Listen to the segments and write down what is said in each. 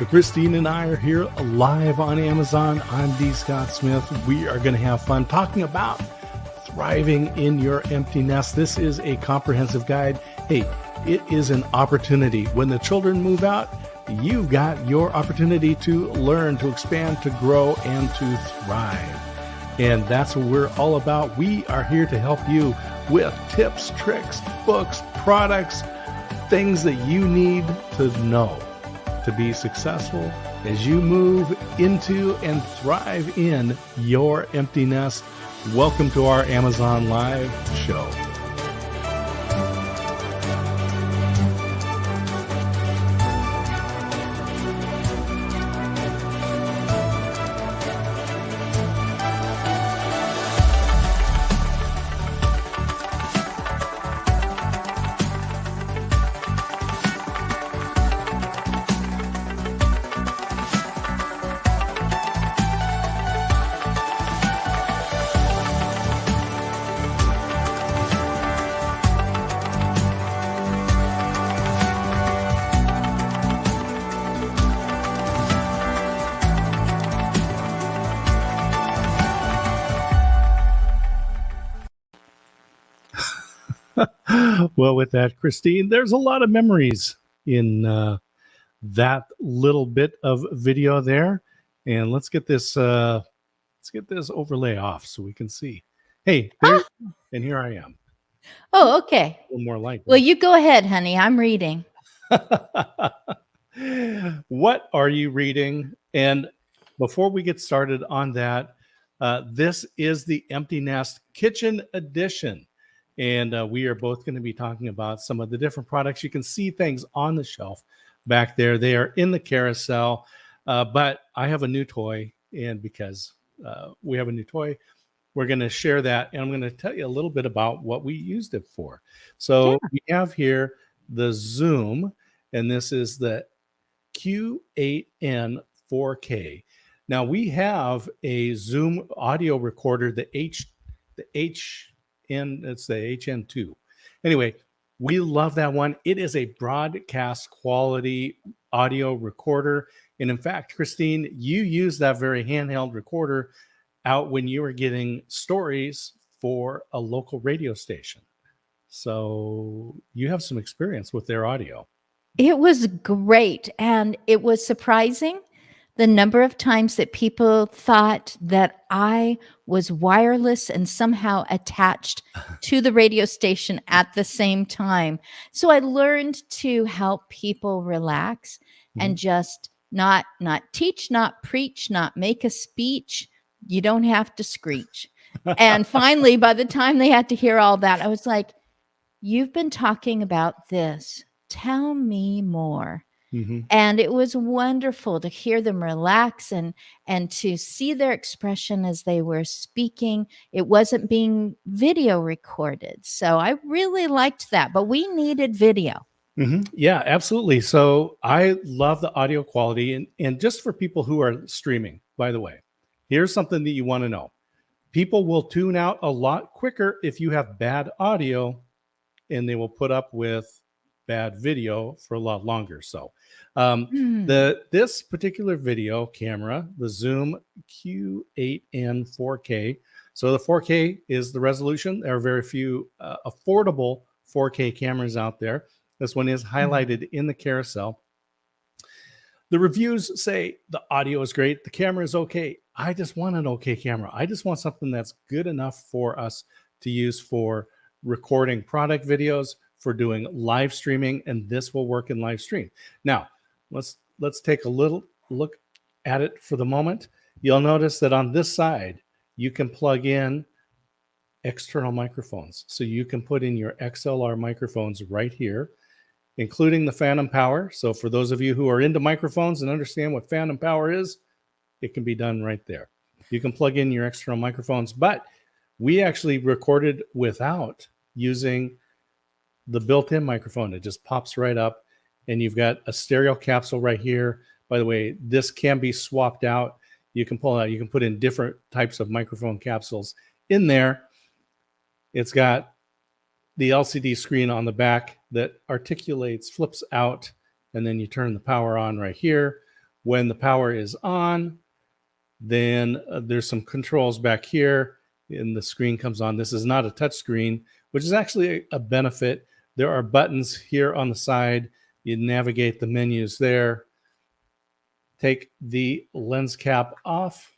Christine and I are here live on Amazon. I'm D. Scott Smith. We are going to have fun talking about thriving in your empty nest. This is a comprehensive guide. Hey, it is an opportunity. When the children move out, you've got your opportunity to learn, to expand, to grow, and to thrive. And that's what we're all about. We are here to help you with tips, tricks, books, products, things that you need to know to be successful as you move into and thrive in your empty nest. Welcome to our Amazon Live show. Well, with that, Christine, there's a lot of memories in that little bit of video there. And let's get this overlay off so we can see. Hey, there, and here I am. Oh, okay. A little more like Well, you go ahead, honey. I'm reading. What are you reading? And before we get started on that, this is the Empty Nest Kitchen Edition. And we are both going to be talking about some of the different products. You can see things on the shelf back there. They are in the carousel. But I have a new toy. And because we have a new toy, we're going to share that. And I'm going to tell you a little bit about what we used it for. So we have here the Zoom. And this is the Q8N 4K. Now we have a Zoom audio recorder, it's the HN2. Anyway, we love that one. It is a broadcast quality audio recorder. And in fact, Christine, you use that very handheld recorder out when you were getting stories for a local radio station. So you have some experience with their audio. It was great. And it was surprising the number of times that people thought that I was wireless and somehow attached to the radio station at the same time. So I learned to help people relax and just not teach, not preach, not make a speech. You don't have to screech. And finally, by the time they had to hear all that, I was like, you've been talking about this. Tell me more. And it was wonderful to hear them relax and to see their expression as they were speaking. It wasn't being video recorded. So I really liked that, but we needed video. Yeah, absolutely. So I love the audio quality. And just for people who are streaming, by the way, here's something that you want to know. People will tune out a lot quicker if you have bad audio, and they will put up with bad video for a lot longer. So this particular video camera, the Zoom Q8N 4K. So the 4K is the resolution. There are very few affordable 4K cameras out there. This one is highlighted in the carousel. The reviews say the audio is great. The camera is okay. I just want an okay camera. I just want something that's good enough for us to use for recording product videos, for doing live streaming, and this will work in live stream. Now, let's take a little look at it for the moment. You'll notice that on this side, you can plug in external microphones. So you can put in your XLR microphones right here, including the phantom power. So for those of you who are into microphones and understand what phantom power is, it can be done right there. You can plug in your external microphones, but we actually recorded without using the built-in microphone. It just pops right up, and you've got a stereo capsule right here. By the way, this can be swapped out. You can pull out, you can put in different types of microphone capsules in there. It's got the LCD screen on the back that articulates, flips out, and then you turn the power on right here When the power is on, then there's some controls back here, and the screen comes on. This is not a touch screen, which is actually a benefit. There are buttons here on the side. You navigate the menus there. Take the lens cap off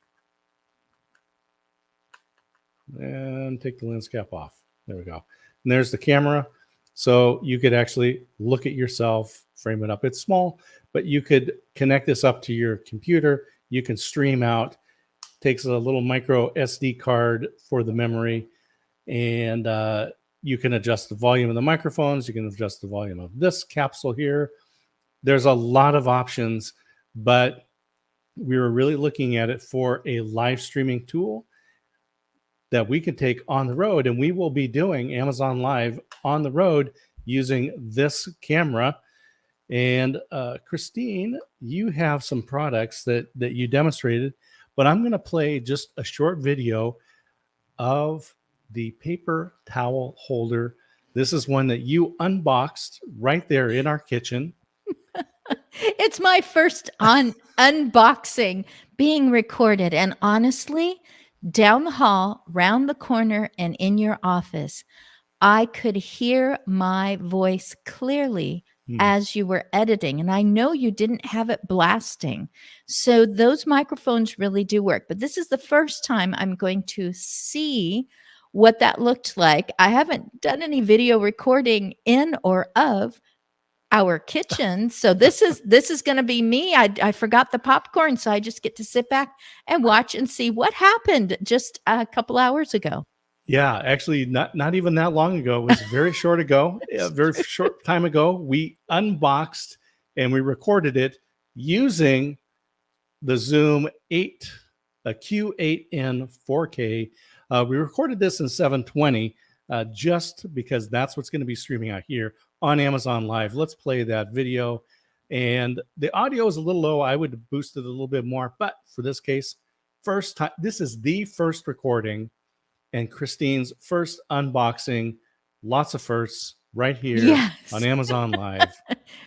and take the lens cap off. There we go. And there's the camera. So you could actually look at yourself, frame it up. It's small, but you could connect this up to your computer. You can stream out. Takes a little micro SD card for the memory, and you can adjust the volume of the microphones. You can adjust the volume of this capsule here. There's a lot of options, but we were really looking at it for a live streaming tool that we can take on the road, and we will be doing Amazon Live on the road using this camera. And Christine, you have some products that you demonstrated, but I'm going to play just a short video of the paper towel holder. This is one that you unboxed right there in our kitchen. It's my first unboxing being recorded. And honestly, down the hall, round the corner, and in your office, I could hear my voice clearly as you were editing. And I know you didn't have it blasting. So those microphones really do work. But this is the first time I'm going to see what that looked like. I haven't done any video recording in or of our kitchen. So this is going to be me. I forgot the popcorn, so I just get to sit back and watch and see what happened just a couple hours ago. Yeah, actually not even that long ago. It was very short ago, a very short time ago. We unboxed and we recorded it using the Zoom 8, a Q8N 4K. We recorded this in 720 just because that's what's going to be streaming out here on Amazon Live. Let's play that video. And the audio is a little low. I would boost it a little bit more. But for this case, first time, this is the first recording and Christine's first unboxing. Lots of firsts right here on Amazon Live.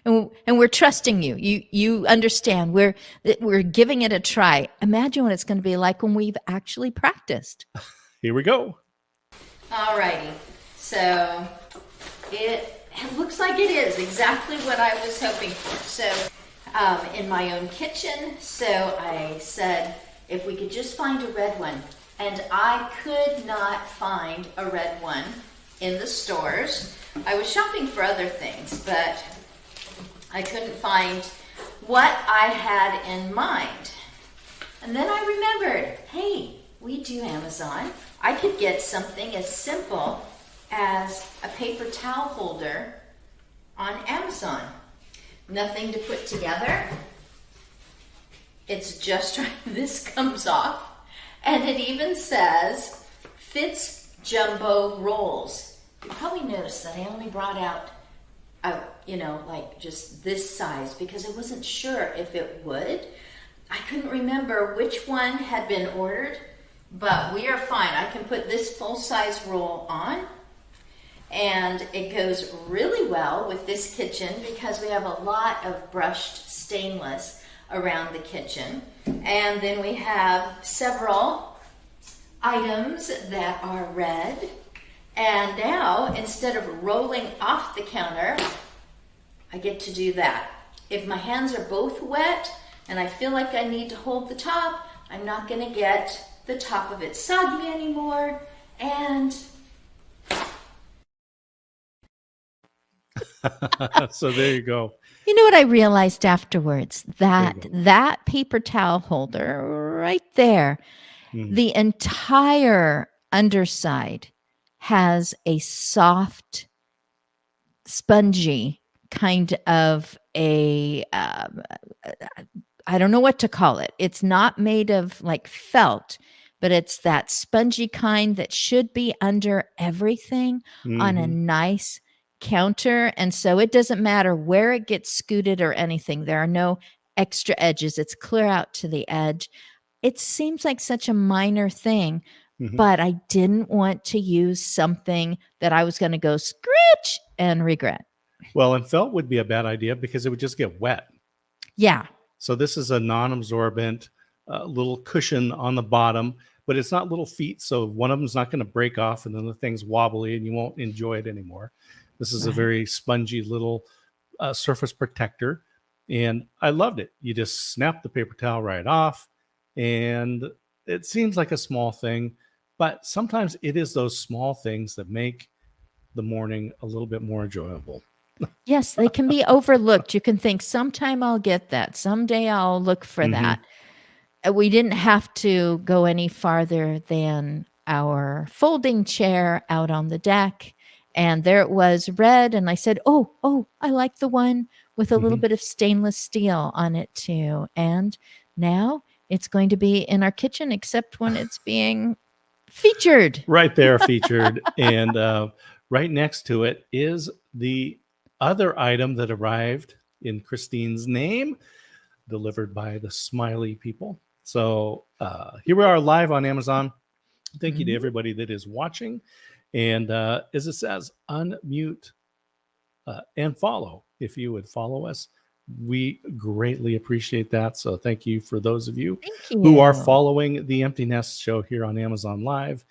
and we're trusting you. You understand. We're giving it a try. Imagine what it's going to be like when we've actually practiced. Here we go. All righty. So it looks like it is exactly what I was hoping for. So in my own kitchen, so I said, if we could just find a red one. And I could not find a red one in the stores. I was shopping for other things, but I couldn't find what I had in mind. And then I remembered, hey, we do Amazon. I could get something as simple as a paper towel holder on Amazon. Nothing to put together. It's just right. This comes off. And it even says, fits jumbo rolls. You probably noticed that I only brought out, like just this size because I wasn't sure if it would. I couldn't remember which one had been ordered, but we are fine. I can put this full-size roll on, and it goes really well with this kitchen because we have a lot of brushed stainless around the kitchen. And then we have several items that are red. And now, instead of rolling off the counter, I get to do that. If my hands are both wet and I feel like I need to hold the top, I'm not going to get the top of it soggy anymore. And so there you go. you know what I realized afterwards? That paper towel holder right there, the entire underside has a soft, spongy kind of a, I don't know what to call it. It's not made of like felt, but it's that spongy kind that should be under everything on a nice counter. And so it doesn't matter where it gets scooted or anything. There are no extra edges. It's clear out to the edge. It seems like such a minor thing, but I didn't want to use something that I was going to go scritch and regret. Well, and felt would be a bad idea because it would just get wet. Yeah. So this is a non-absorbent little cushion on the bottom, but it's not little feet. So one of them's not going to break off and then the thing's wobbly and you won't enjoy it anymore. This is a Right. very spongy little surface protector. And I loved it. You just snap the paper towel right off. And it seems like a small thing, but sometimes it is those small things that make the morning a little bit more enjoyable. Yes, they can be overlooked. You can think, sometime I'll get that. Someday I'll look for Mhm. that. We didn't have to go any farther than our folding chair out on the deck. And there it was, red. And I said, oh, I like the one with a little Mhm. bit of stainless steel on it too. And now it's going to be in our kitchen, except when it's being featured. Right there featured. And right next to it is the other item that arrived in Christine's name, delivered by the Smiley people. So here we are live on Amazon. Thank you to Mhm. everybody that is watching. And as it says, unmute and follow. If you would follow us, we greatly appreciate that. So thank you for those of you Thank who are you. following the Empty Nest show here on Amazon Live.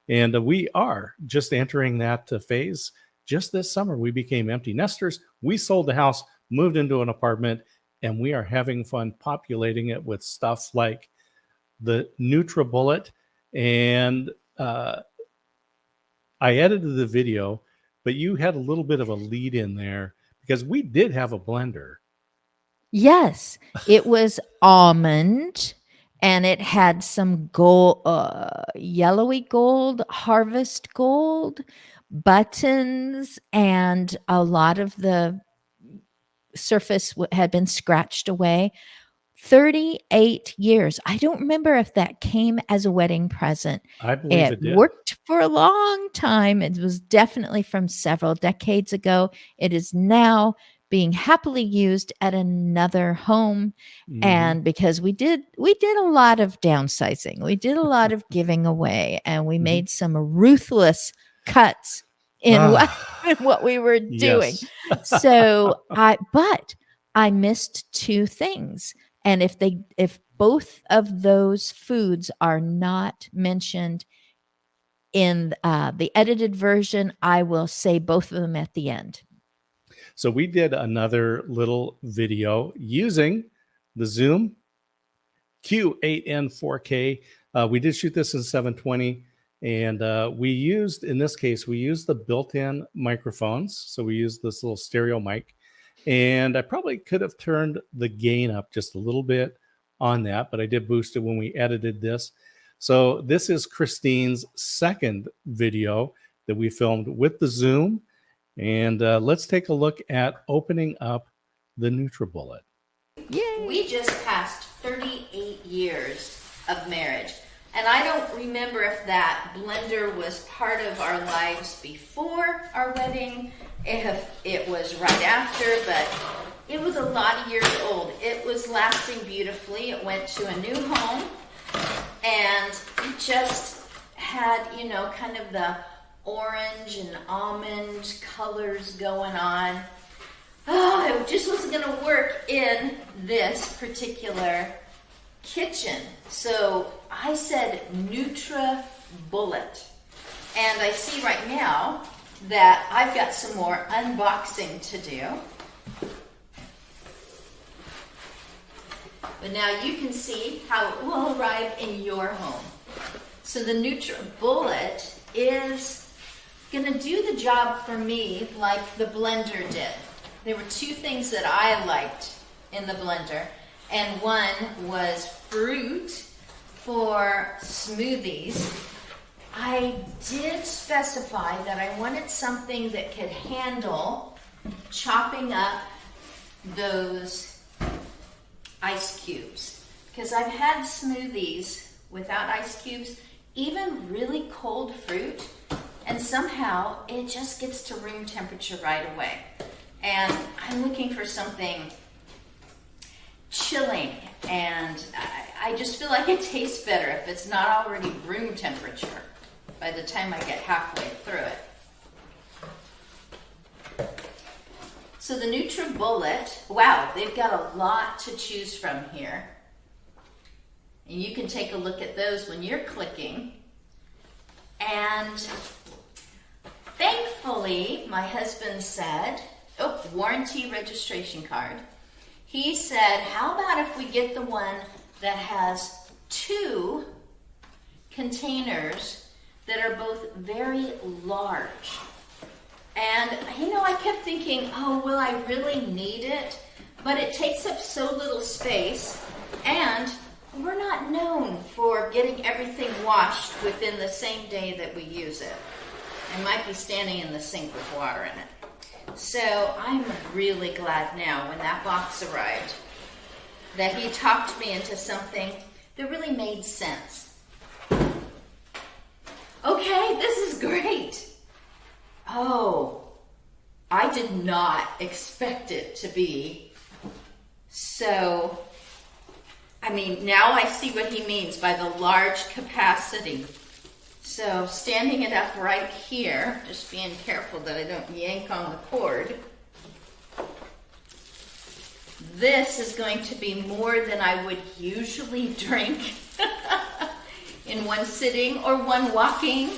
And we are just entering that phase. Just this summer, we became empty nesters. We sold the house, moved into an apartment, and we are having fun populating it with stuff like the Nutribullet. And I edited the video, but you had a little bit of a lead in there because we did have a blender. Yes, it was almond and it had some gold, yellowy gold, harvest gold buttons, and a lot of the surface had been scratched away. 38 years. I don't remember if that came as a wedding present. I believe It it did. worked for a long time. It was definitely from several decades ago. It is now being happily used at another home. Mhm. And because we did a lot of downsizing. We did a lot of giving away, and we Mhm. made some ruthless cuts in what Ah, in what we were doing. yes. So I missed two things. And if both of those foods are not mentioned in the edited version, I will say both of them at the end. So we did another little video using the Zoom Q8N 4K. We did shoot this in 720, and we used, in this case, we used the built-in microphones. So we used this little stereo mic, and I probably could have turned the gain up just a little bit on that, but I did boost it when we edited this. So this is Christine's second video that we filmed with the Zoom, and let's take a look at opening up the Nutribullet. Yay. We just passed 38 years of marriage. And I don't remember if that blender was part of our lives before our wedding, if it was right after, but it was a lot of years old. It was lasting beautifully. It went to a new home, and it just had, kind of the orange and almond colors going on. Oh, it just wasn't going to work in this particular kitchen. So I said Nutribullet. And I see right now that I've got some more unboxing to do. But now you can see how it will arrive in your home. So the Nutribullet is going to do the job for me like the blender did. There were two things that I liked in the blender, and one was fruit for smoothies. I did specify that I wanted something that could handle chopping up those ice cubes, because I've had smoothies without ice cubes, even really cold fruit, and somehow it just gets to room temperature right away. And I'm looking for something chilling, and I just feel like it tastes better if it's not already room temperature by the time I get halfway through it. So the NutriBullet, wow, they've got a lot to choose from here. And you can take a look at those when you're clicking. And thankfully, my husband said, warranty registration card. He said, how about if we get the one that has 2 containers that are both very large? And, I kept thinking, will I really need it? But it takes up so little space, and we're not known for getting everything washed within the same day that we use it. I might be standing in the sink with water in it. So I'm really glad now when that box arrived that he talked me into something that really made sense. Okay, this is great. I did not expect it to be so. Now I see what he means by the large capacity. So standing it up right here, just being careful that I don't yank on the cord. This is going to be more than I would usually drink in one sitting or one walking.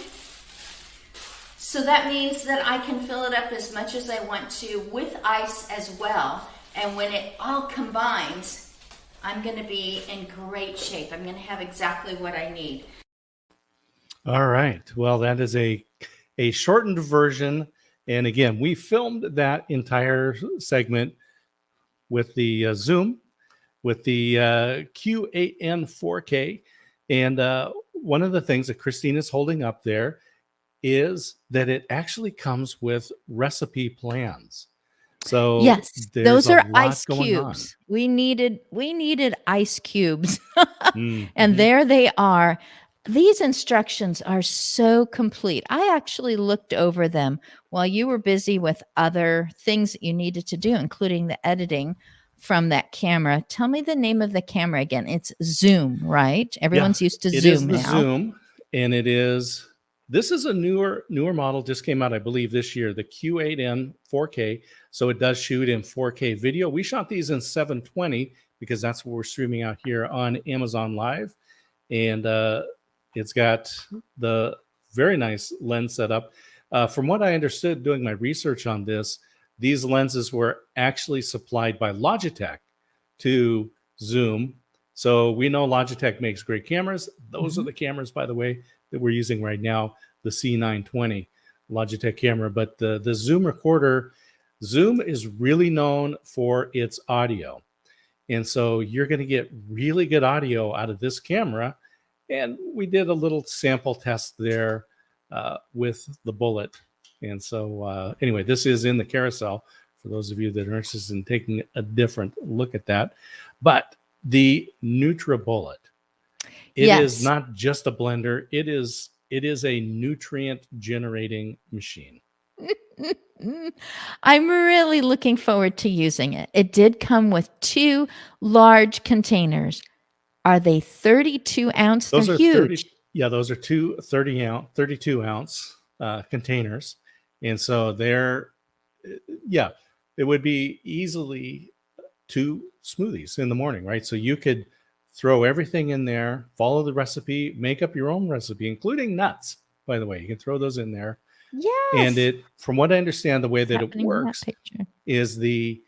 So that means that I can fill it up as much as I want to with ice as well. And when it all combines, I'm going to be in great shape. I'm going to have exactly what I need. All right. Well, that is a shortened version. And again, we filmed that entire segment with the Zoom, with the Q8N 4K. And one of the things that Christine is holding up there is that it actually comes with recipe plans. So yes, those are ice going on. cubes. We needed ice cubes. Mm-hmm. And there they are. These instructions are so complete. I actually looked over them while you were busy with other things that you needed to do, including the editing from that camera. Tell me the name of the camera again. It's Zoom, right? Everyone's used to Zoom now. It is the Zoom, and this is a newer model, just came out, I believe, this year, the Q8N 4K. So it does shoot in 4K video. We shot these in 720 because that's what we're streaming out here on Amazon Live. And it's got the very nice lens setup. From what I understood doing my research on this, these lenses were actually supplied by Logitech to Zoom. So we know Logitech makes great cameras. Those are the cameras, by the way, that we're using right now, the C920 Logitech camera. But the Zoom recorder, Zoom is really known for its audio. And so you're going to get really good audio out of this camera. And we did a little sample test there with the Bullet. And so anyway, this is in the carousel for those of you that are interested in taking a different look at that. But the NutriBullet, it is not just a blender. It is a nutrient generating machine. I'm really looking forward to using it. It did come with 2 large containers. Are they 32 ounce? Those They're are huge. Those are 32 ounce containers. And so it would be easily 2 smoothies in the morning, right? So you could throw everything in there, follow the recipe, make up your own recipe, including nuts, by the way. You can throw those in there. Yes. And from what I understand, the way that it works is the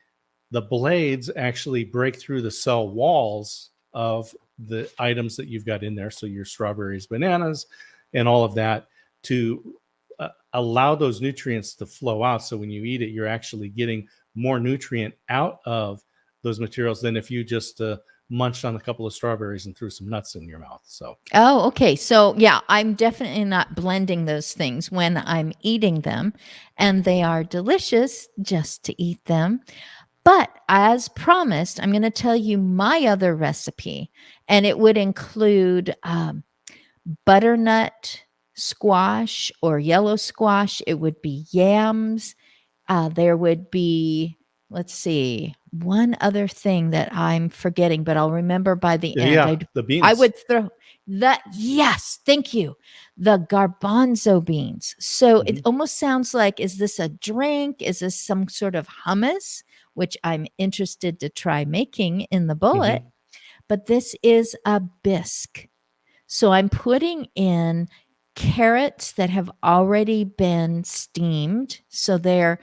blades actually break through the cell walls of the items that you've got in there. So your strawberries, bananas, and all of that to allow those nutrients to flow out. So when you eat it, you're actually getting more nutrient out of those materials than if you just munched on a couple of strawberries and threw some nuts in your mouth. So, okay. So yeah, I'm definitely not blending those things when I'm eating them, and they are delicious just to eat them. But as promised, I'm going to tell you my other recipe, and it would include butternut squash or yellow squash. It would be yams. There would be let's see, one other thing that I'm forgetting, but I'll remember by the end. Yeah, the I beans. would throw that. Yes, thank you. The garbanzo beans. So it almost sounds like, is this a drink? Is this some sort of hummus, which I'm interested to try making in the bullet? But this is a bisque. So I'm putting in carrots that have already been steamed. So they're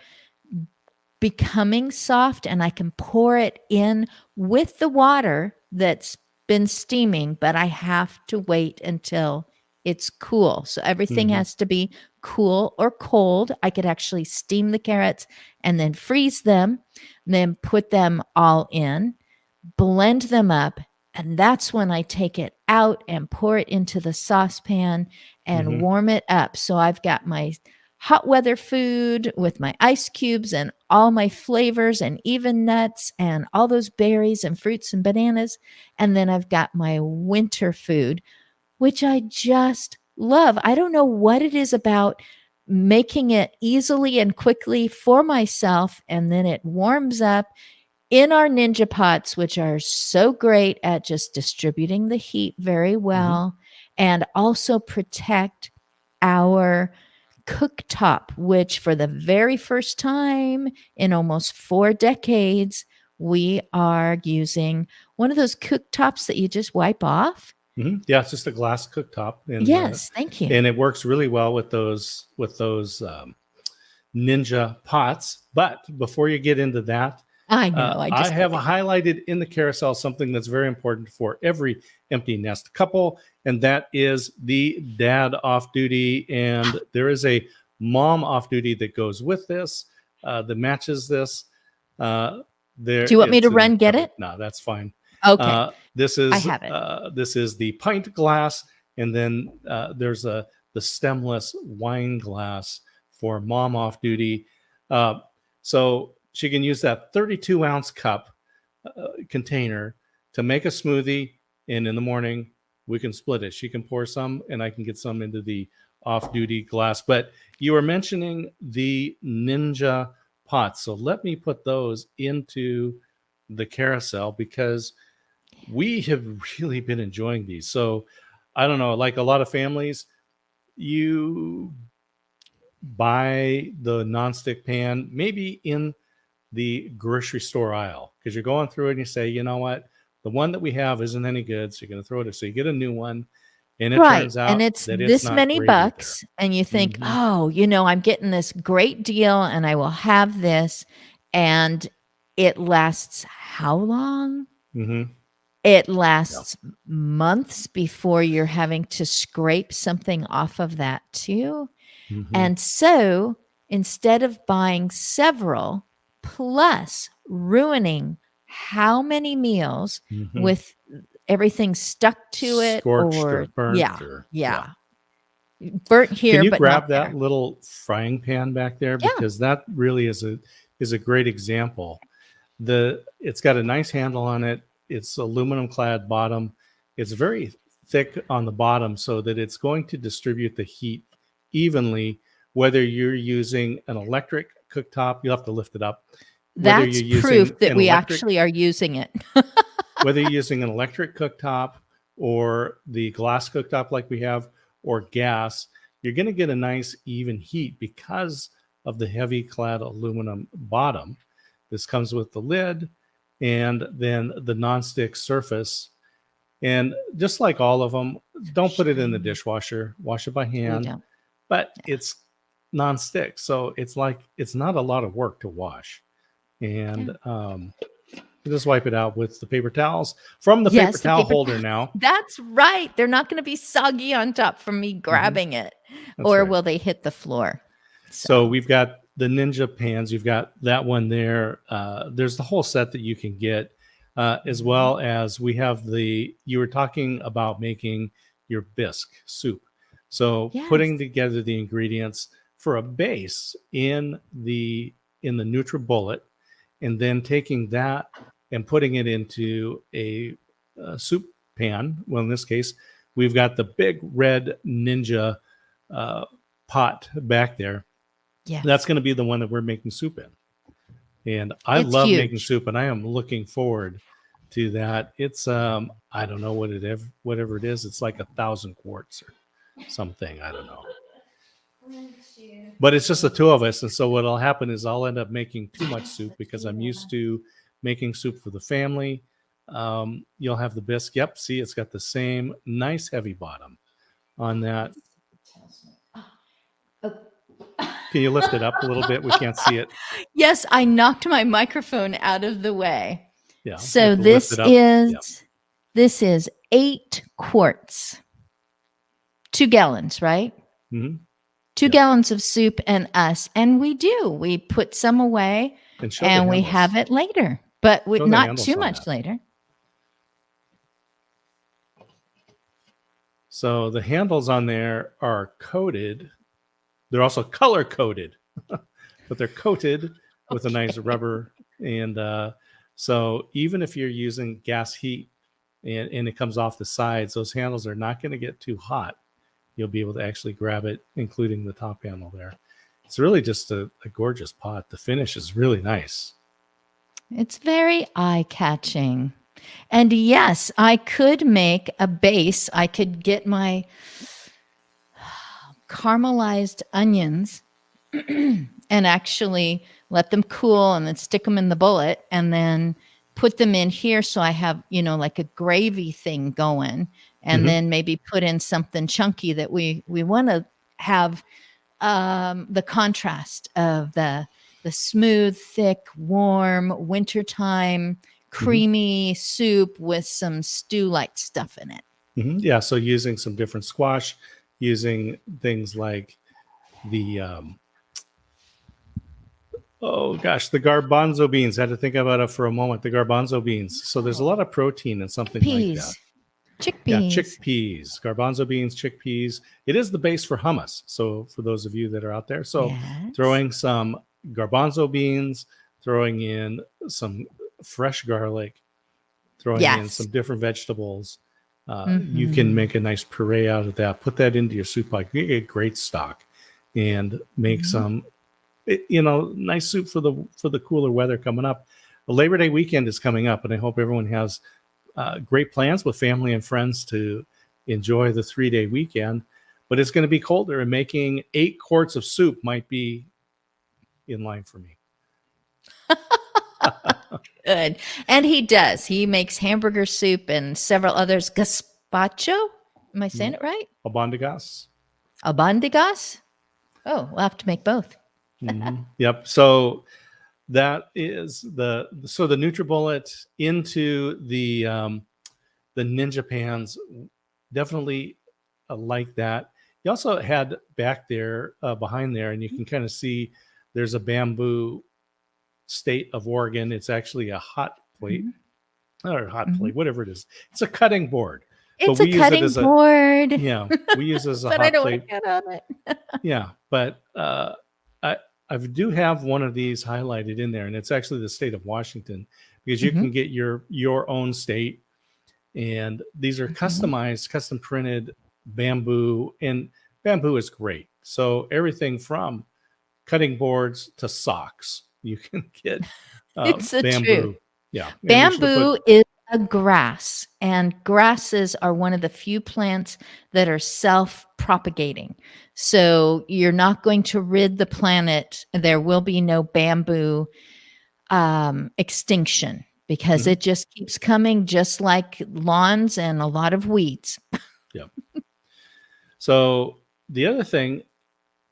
becoming soft, and I can pour it in with the water that's been steaming, but I have to wait until it's cool. So everything has to be cool or cold. I could actually steam the carrots and then freeze them, then put them all in, blend them up, and that's when I take it out and pour it into the saucepan and warm it up. So I've got my hot weather food with my ice cubes and all my flavors and even nuts and all those berries and fruits and bananas. And then I've got my winter food, which I just love. I don't know what it is about making it easily and quickly for myself. And then it warms up in our Ninja pots, which are so great at just distributing the heat very well and also protect our cooktop, which for the very first time in almost 4 decades, we are using one of those cooktops that you just wipe off. Yeah, it's just a glass cooktop. And, Yes, thank you. and it works really well with those Ninja pots. But before you get into that, I know. I have highlighted in the carousel something that's very important for every empty nest couple, and that is the dad off duty. And there is a mom off duty that goes with this, that matches this. Do you want me to run get it? No, that's fine. Okay. This is I have it. This is the pint glass, and then there's the stemless wine glass for mom off duty. So she can use that 32-ounce cup container to make a smoothie, and in the morning we can split it. She can pour some, and I can get some into the off-duty glass. But you were mentioning the Ninja pots, so let me put those into the carousel because we have really been enjoying these. So I don't know, like a lot of families, you buy the nonstick pan maybe in the grocery store aisle because you're going through it and you say, you know what, the one that we have isn't any good, so you're going to throw it. So you get a new one, and it turns out And it's that this not many great bucks, either. and you think, oh, I'm getting this great deal, and I will have this, and it lasts how long? It lasts months before you're having to scrape something off of that too. And so instead of buying several, plus ruining how many meals with everything stuck to it, Scorched or burnt, burnt here. Can you but grab not that there. little frying pan back there? Because that really is a great example. It's got a nice handle on it. It's aluminum clad bottom. It's very thick on the bottom so that it's going to distribute the heat evenly, whether you're using an electric cooktop. You'll have to lift it up. Whether That's you're using proof that an we electric- actually are using it. whether you're using an electric cooktop or the glass cooktop like we have, or gas, you're going to get a nice even heat because of the heavy clad aluminum bottom. This comes with the lid and then the nonstick surface. And just like all of them, don't put it in the dishwasher, wash it by hand. don't. But it's nonstick, so it's not a lot of work to wash. And just wipe it out with the paper towels from the paper towel holder now. That's right. They're not going to be soggy on top from me grabbing it. Or right. will they hit the floor? So we've got the Ninja pans. You've got that one there. There's the whole set that you can get, as well as we have you were talking about making your bisque soup. So putting together the ingredients for a base in the Nutribullet, and then taking that and putting it into a soup pan. Well, in this case, we've got the big red Ninja pot back there. Yeah, that's going to be the one that we're making soup in. And I It's love making huge. soup, and I am looking forward to that. It's I don't know whatever it is. It's like 1,000 quarts or something. I don't know. But it's just the two of us, and so what'll happen is I'll end up making too much soup because I'm used to making soup for the family. You'll have the bisque. Yep, see, it's got the same nice heavy bottom on that. Can you lift it up a little bit? We can't see it. Yes, I knocked my microphone out of the way. Yeah. So if you lift it up. Yeah. this is 8 quarts. 2 gallons, right? Mhm. 2 Yep. gallons of soup and us. And we put some away And show the and we handles. have it later, but Show the not handles too on much that. later. So the handles on there are coated. They're also color coded, but they're coated with a nice rubber. And so even if you're using gas heat and it comes off the sides, those handles are not going to get too hot. You'll be able to actually grab it, including the top handle there. It's really just a gorgeous pot. The finish is really nice. It's very eye-catching. And yes, I could make a base. I could get my caramelized onions and actually let them cool and then stick them in the bullet and then put them in here. So I have, like a gravy thing going, and then maybe put in something chunky that we want to have the contrast of the smooth, thick, warm, wintertime, creamy soup with some stew-like stuff in it. Yeah, so using some different squash, using things like the the garbanzo beans. I had to think about it for a moment. The garbanzo beans. So there's a lot of protein in something like that. Chickpeas. Yeah, chickpeas, garbanzo beans, chickpeas. It is the base for hummus. So for those of you that are out there, throwing some garbanzo beans, throwing in some fresh garlic, throwing in some different vegetables. You can make a nice puree out of that. Put that into your soup pot. You get great stock, and make some, nice soup for the cooler weather coming up. The Labor Day weekend is coming up, and I hope everyone has great plans with family and friends to enjoy the 3-day weekend. But it's going to be colder, and making 8 quarts of soup might be in line for me. Good. And he does. He makes hamburger soup and several others. Gazpacho? Am I saying it right? Albondigas. Albondigas? Oh, we'll have to make both. Yep. So that is the Nutribullet into the Ninja pans. Definitely like that. You also had back there, behind there, and you can kind of see there's a bamboo state of Oregon. It's actually a hot plate or hot plate, whatever it is. It's a cutting board. It's a cutting board. Yeah, we use it as a but hot I don't plate. want to get on it. Yeah, but I do have one of these highlighted in there, and it's actually the state of Washington, because you can get your own state, and these are customized, custom printed bamboo, and bamboo is great. So everything from cutting boards to socks, you can get It's the bamboo. truth. Yeah, Bamboo is a grass, and grasses are one of the few plants that are self-propagating. So you're not going to rid the planet. There will be no bamboo extinction, because it just keeps coming, just like lawns and a lot of weeds. Yeah. So the other thing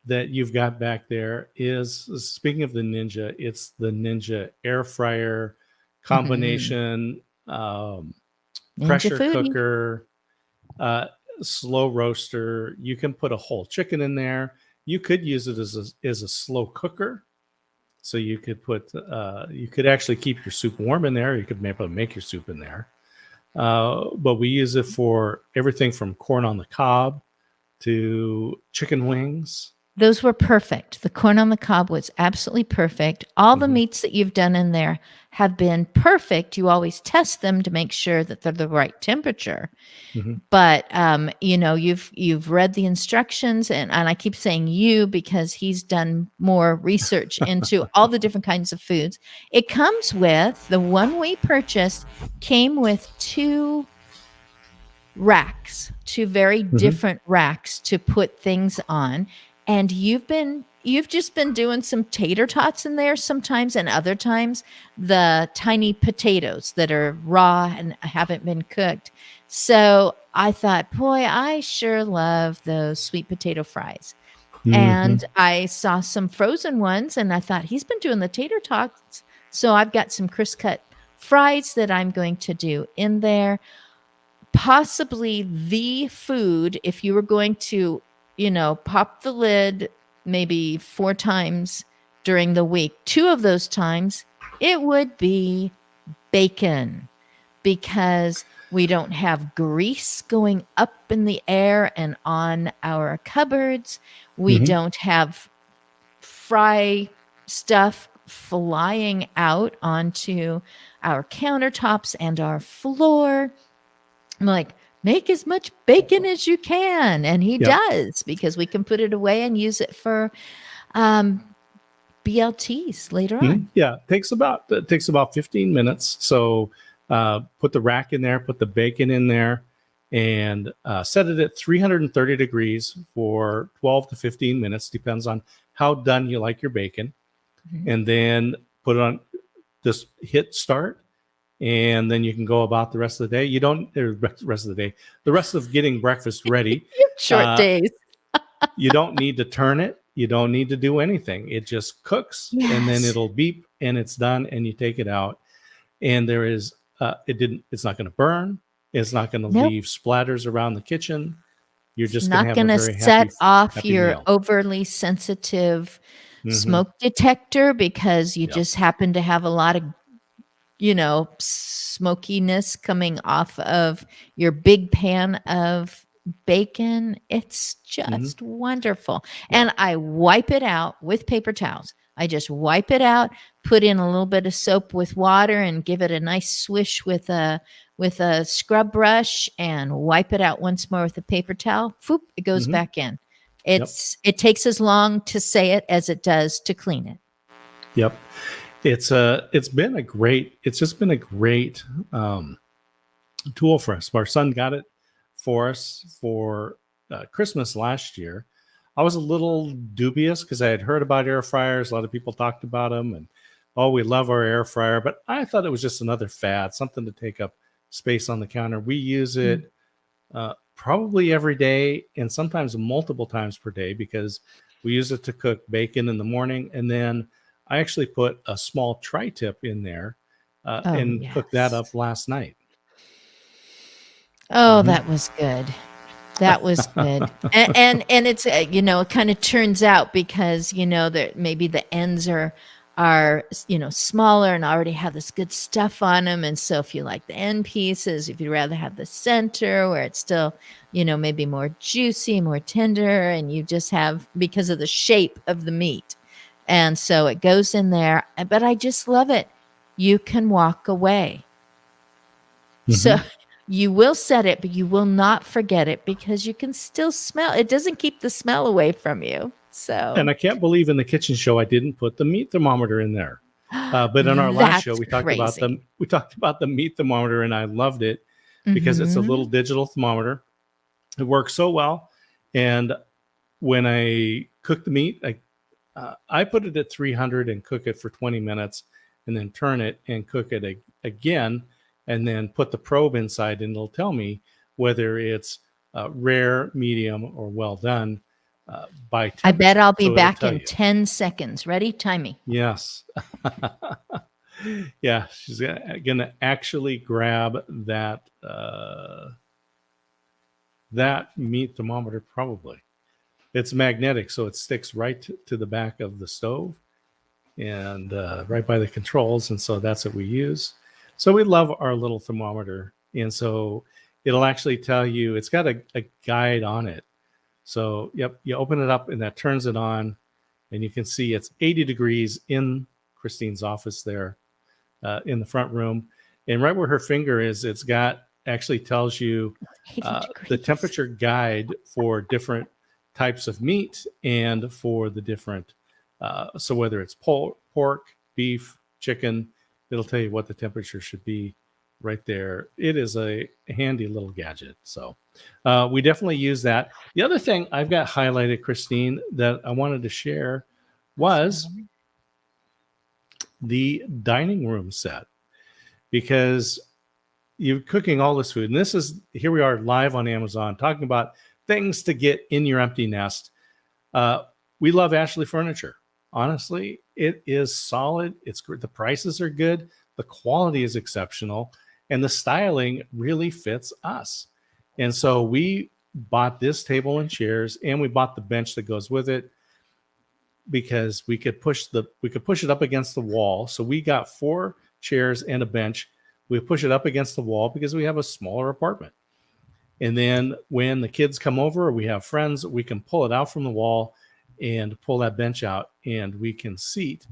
that you've got back there is, speaking of the Ninja, it's the Ninja air fryer combination, pressure cooker, slow roaster. You can put a whole chicken in there. You could use it as a slow cooker. So you could put, you could actually keep your soup warm in there. You could maybe make your soup in there. But we use it for everything from corn on the cob to chicken wings. Those were perfect. The corn on the cob was absolutely perfect. All the Mhm. meats that you've done in there have been perfect. You always test them to make sure that they're the right temperature. Mhm. But you've read the instructions, and I keep saying you because he's done more research into all the different kinds of foods. It comes with the one we purchased came with two very Mhm. different racks to put things on. And you've just been doing some tater tots in there sometimes, and other times the tiny potatoes that are raw and haven't been cooked. So I thought, boy, I sure love those sweet potato fries. Mhm. And I saw some frozen ones, and I thought he's been doing the tater tots. So I've got some crisp cut fries that I'm going to do in there. Possibly the food, if you were going to, pop the lid maybe 4 times during the week, 2 of those times, it would be bacon, because we don't have grease going up in the air and on our cupboards. We Mhm. don't have fry stuff flying out onto our countertops and our floor. I'm like, make as much bacon as you can. And he Yep. does, because we can put it away and use it for um, BLTs later on. Yeah, it takes about 15 minutes. So put the rack in there, put the bacon in there, and set it at 330 degrees for 12 to 15 minutes. Depends on how done you like your bacon. Mhm. And then put it on. Just hit start, and then you can go about the rest of the day. You don't rest of the day. The rest of getting breakfast ready. You have short Uh, days. you don't need to turn it. You don't need to do anything. It just cooks, and then Yes. it'll beep, and it's done, and you take it out. And there is it's not going to burn. It's not going to Nope. leave splatters around the kitchen. You're It's just going to not have a going to very happy set off happy your meal. overly sensitive Hmm. smoke detector because you Yep. just happen to have a lot of, smokiness coming off of your big pan of bacon. It's Hmm. just wonderful. Yeah. And I wipe it out with paper towels. I just wipe it out, put in a little bit of soap with water, and give it a nice swish with a scrub brush, and wipe it out once more with a paper towel. Foop, it goes Hmm. back in. Yep. It takes as long to say it as it does to clean it. Yep. It's just been a great tool for us. Our son got it for us for Christmas last year. I was a little dubious because I had heard about air fryers. A lot of people talked about them, and oh, we love our air fryer. But I thought it was just another fad, something to take up space on the counter. We use Mm. it probably every day, and sometimes multiple times per day, because we use it to cook bacon in the morning, and then I actually put a small tri-tip in there Oh, and cooked that yes. up last night. Oh, Hmm. that was good. That was good. And it's it kind of turns out, because that maybe the ends are smaller and already have this good stuff on them. And so if you like the end pieces, if you'd rather have the center where it's still maybe more juicy, more tender, and you just have, because of the shape of the meat, and so it goes in there. But I just love it. You can walk away. So Hmm. you will set it, but you will not forget it, because you can still smell. It doesn't keep the smell away from you. And So I can't believe in the kitchen show I didn't put the meat thermometer in there. But in our last show, that's crazy. we talked about the meat thermometer, and I loved it because it's a little Mhm. digital thermometer. It works so well. And when I cook the meat, I put it at 300 and cook it for 20 minutes, and then turn it and cook it again, and then put the probe inside, and it'll tell me whether it's rare, medium, or well done by I bet temperature. I'll be So it'll back tell in you. 10 seconds. Ready? Time me. Yes. Yeah, she's gonna actually grab that meat thermometer. Probably it's magnetic, so it sticks right to the back of the stove, and right by the controls, and so that's what we use. So we love our little thermometer, and so it'll actually tell you. It's got a guide on it, So, yep, you open it up and that turns it on, and you can see it's 80 degrees in Christine's office there in the front room. And right where her finger is, it's got actually tells you 80 the degrees. temperature guide for different types of meat and for the different, so whether it's pork, beef, chicken, it'll tell you what the temperature should be right there. It is a handy little gadget. So we definitely use that. The other thing I've got highlighted, Christine, that I wanted to share was the dining room set, because you're cooking all this food. And this is, here we are live on Amazon talking about things to get in your empty nest. We love Ashley Furniture. Honestly, it is solid. It's great. The prices are good. The quality is exceptional. And the styling really fits us. And so we bought this table and chairs, and we bought the bench that goes with it, because we could push it up against the wall. So we got 4 chairs and a bench. We push it up against the wall because we have a smaller apartment. And then when the kids come over or we have friends, we can pull it out from the wall and pull that bench out, and we can seat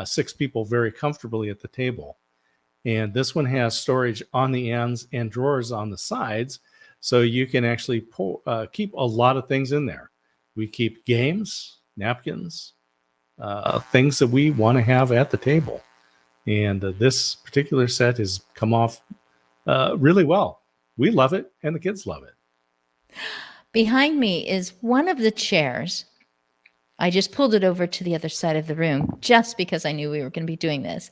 6 people very comfortably at the table. And this one has storage on the ends and drawers on the sides, so you can actually keep a lot of things in there. We keep games, napkins, things that we want to have at the table. And this particular set has come off really well. We love it, and the kids love it. Behind me is one of the chairs. I just pulled it over to the other side of the room just because I knew we were going to be doing this.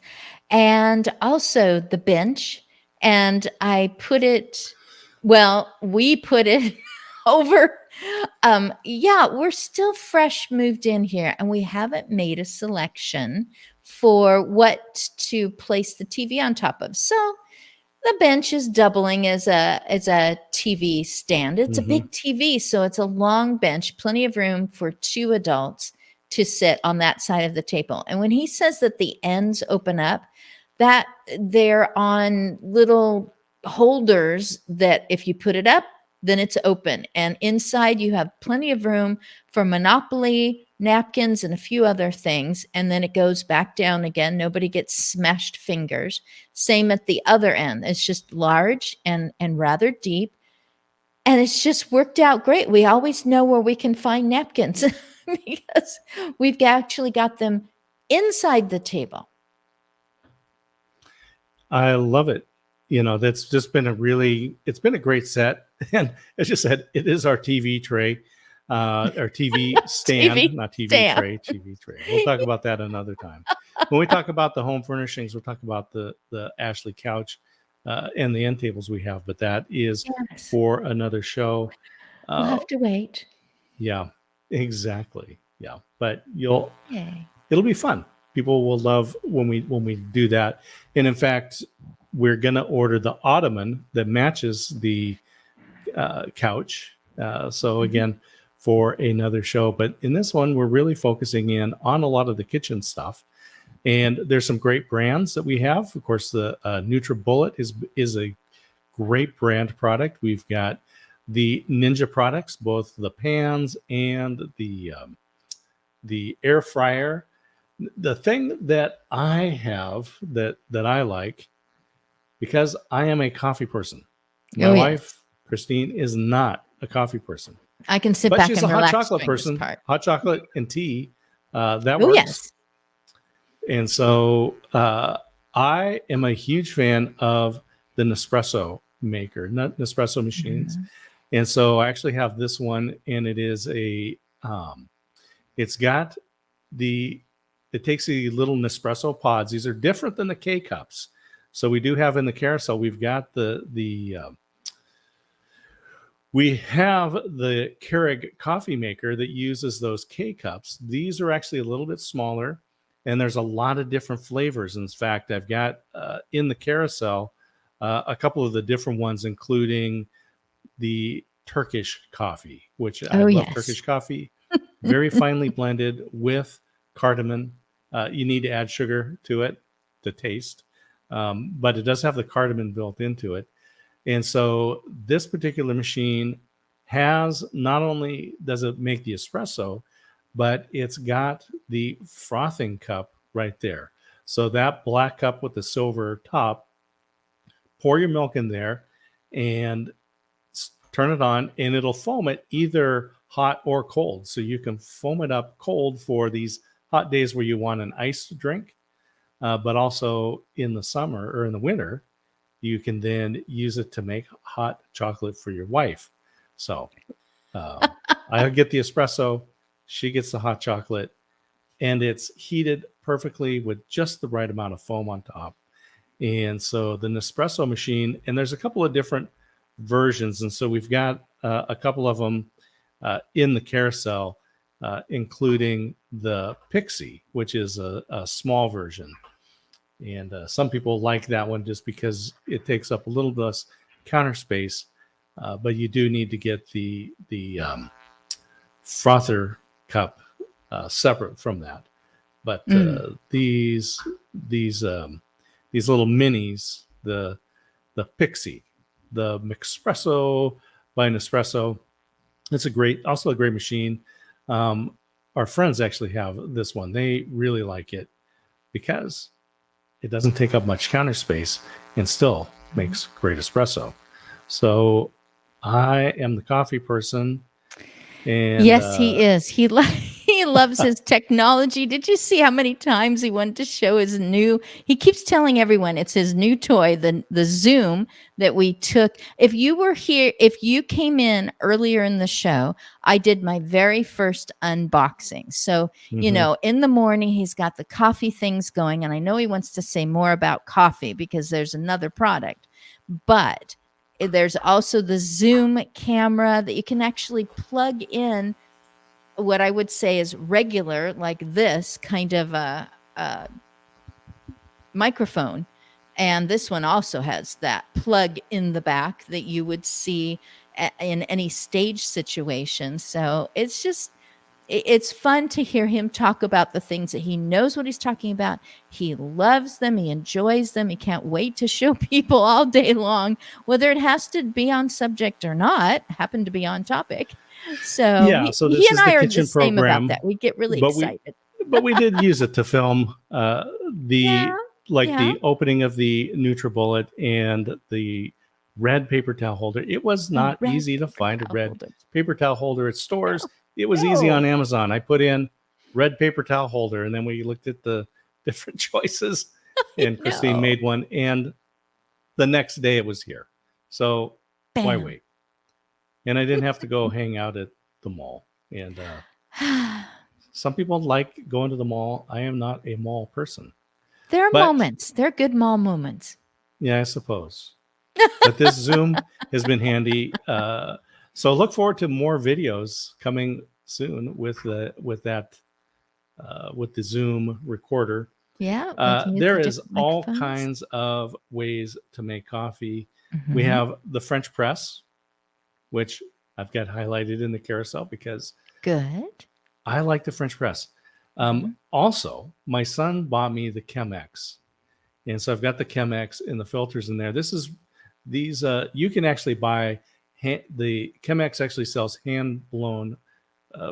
And also the bench. And I put it, well, we put it over. We're still fresh moved in here, and we haven't made a selection for what to place the TV on top of. So the bench is doubling as a TV stand. It's a big TV, so it's a long bench, plenty of room for 2 adults to sit on that side of the table. And when he says that the ends open up, that they're on little holders that if you put it up, then it's open. And inside you have plenty of room for Monopoly, napkins, and a few other things. And then it goes back down again. Nobody gets smashed fingers. Same at the other end. It's just large and rather deep. And it's just worked out great. We always know where we can find napkins because we've actually got them inside the table. I love it. You know, that's just been it's been a great set. And as you said, it is our TV tray, our TV stand, not TV stand. tray, TV tray. We'll talk about that another time. When we talk about the home furnishings, we'll talk about the Ashley couch and the end tables we have, but that is for another show. We'll have to wait. Yeah, exactly. Yeah, but it'll be fun. People will love when we do that. And in fact, we're going to order the ottoman that matches the couch. So again, for another show. But in this one, we're really focusing in on a lot of the kitchen stuff. And there's some great brands that we have. Of course, the Nutribullet is a great brand product. We've got the Ninja products, both the pans and the air fryer. The thing that I have that I like, because I am a coffee person. My wife, Christine, is not a coffee person. I can sit but back she's and a relax. hot chocolate person. Hot chocolate and tea, that works. Yes. And so I am a huge fan of the Nespresso maker, not Nespresso machines. And so I actually have this one, and it is it's got it takes the little Nespresso pods. These are different than the K cups. So we do have in the carousel, we've got we have the Keurig coffee maker that uses those K cups. These are actually a little bit smaller, and there's a lot of different flavors. In fact, I've got in the carousel a couple of the different ones, including the Turkish coffee, which I love. Turkish coffee, very finely blended with cardamom. You need to add sugar to it to taste, but it does have the cardamom built into it. And so this particular machine has, not only does it make the espresso, but it's got the frothing cup right there. So that black cup with the silver top, pour your milk in there and turn it on, and it'll foam it either hot or cold. So you can foam it up cold for these hot days where you want an iced drink, but also in the summer or in the winter, you can then use it to make hot chocolate for your wife. So I get the espresso, she gets the hot chocolate, and it's heated perfectly with just the right amount of foam on top. And so the Nespresso machine, and there's a couple of different versions. And so we've got a couple of them in the carousel, including the Pixie, which is a small version. And some people like that one just because it takes up a little less counter space, but you do need to get the frother cup separate from that. But these little minis, the Pixie, the Mixpresso by Nespresso, it's also a great machine. Our friends actually have this one. They really like it because it doesn't take up much counter space and still makes great espresso. So I am the coffee person. And yes, he is. He loves his technology. Did you see how many times he wanted to show his new? He keeps telling everyone it's his new toy, the Zoom that we took. If you were here, if you came in earlier in the show, I did my very first unboxing. So, you know, in the morning, he's got the coffee things going. And I know he wants to say more about coffee because there's another product. But there's also the Zoom camera that you can actually plug in what I would say is regular, like this kind of a microphone. And this one also has that plug in the back that you would see in any stage situation. So it's fun to hear him talk about the things that he knows what he's talking about. He loves them. He enjoys them. He can't wait to show people all day long, whether it has to be on subject or not, happen to be on topic. So yeah, so he and I are the same program, about that. We get really excited. But we did use it to film the opening of the NutriBullet and the red paper towel holder. It was not easy to find a red paper towel holder at stores. It was easy on Amazon. I put in red paper towel holder, and then we looked at the different choices, and Christine made one. And the next day it was here. So why wait? And I didn't have to go hang out at the mall. And some people like going to the mall. I am not a mall person. There are moments. There are good mall moments. Yeah, I suppose. But this Zoom has been handy. So look forward to more videos coming soon with the Zoom recorder. Yeah. There is all kinds of ways to make coffee. We have the French press, which I've got highlighted in the carousel because I like the French press. Also, my son bought me the Chemex. And so I've got the Chemex and the filters in there. These you can actually buy the Chemex actually sells hand blown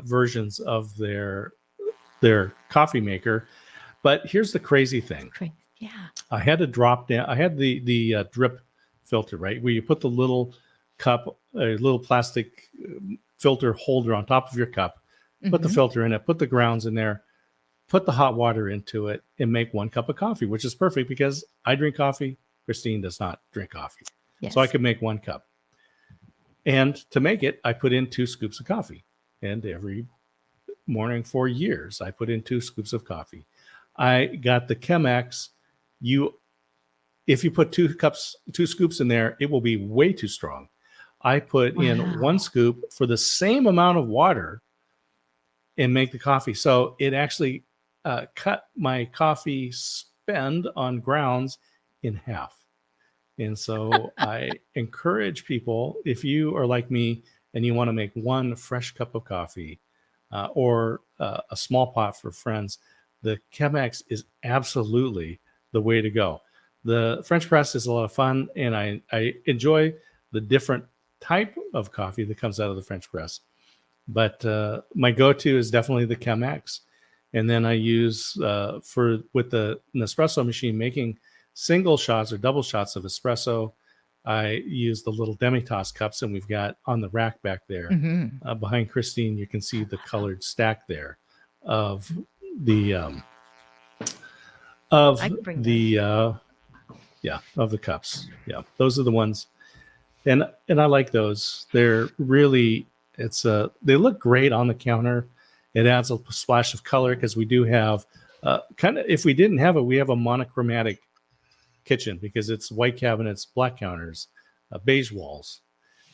versions of their coffee maker. But here's the crazy thing. I had to drop down. I had the drip filter, right, where you put the little cup, a little plastic filter holder on top of your cup, put the filter in it, put the grounds in there, put the hot water into it, and make 1 cup of coffee, which is perfect because I drink coffee. Christine does not drink coffee. Yes. So I could make 1 cup. And to make it, I put in 2 scoops of coffee. And every morning for years, I put in 2 scoops of coffee. I got the Chemex. If you put 2 scoops in there, it will be way too strong. I put in 1 scoop for the same amount of water and make the coffee. So it actually cut my coffee spend on grounds in half. And so I encourage people, if you are like me and you want to make 1 fresh cup of coffee or a small pot for friends, the Chemex is absolutely the way to go. The French press is a lot of fun, and I enjoy the different type of coffee that comes out of the French press. But my go-to is definitely the Chemex. And then I use with the Nespresso machine making single shots or double shots of espresso. I use the little demi-tasse cups, and we've got on the rack back there behind Christine. You can see the colored stack there of the of the cups. Yeah, those are the ones, and I like those. They're really they look great on the counter. It adds a splash of color because we do have if we didn't have it, we have a monochromatic kitchen because it's white cabinets, black counters, beige walls.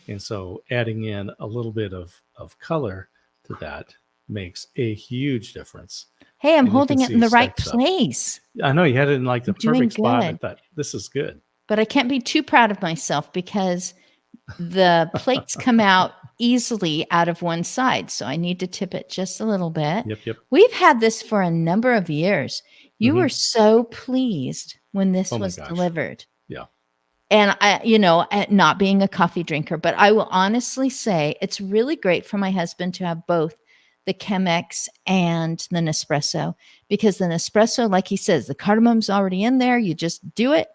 And so adding in a little bit of color to that makes a huge difference. Hey, I'm holding it in the right place. I know you had it in like the perfect spot. I thought, this is good. But I can't be too proud of myself because the plates come out easily out of one side. So I need to tip it just a little bit. Yep. We've had this for a number of years. You were so pleased when this was delivered. Yeah. And not being a coffee drinker, but I will honestly say it's really great for my husband to have both the Chemex and the Nespresso, because the Nespresso, like he says, the cardamon's already in there. You just do it.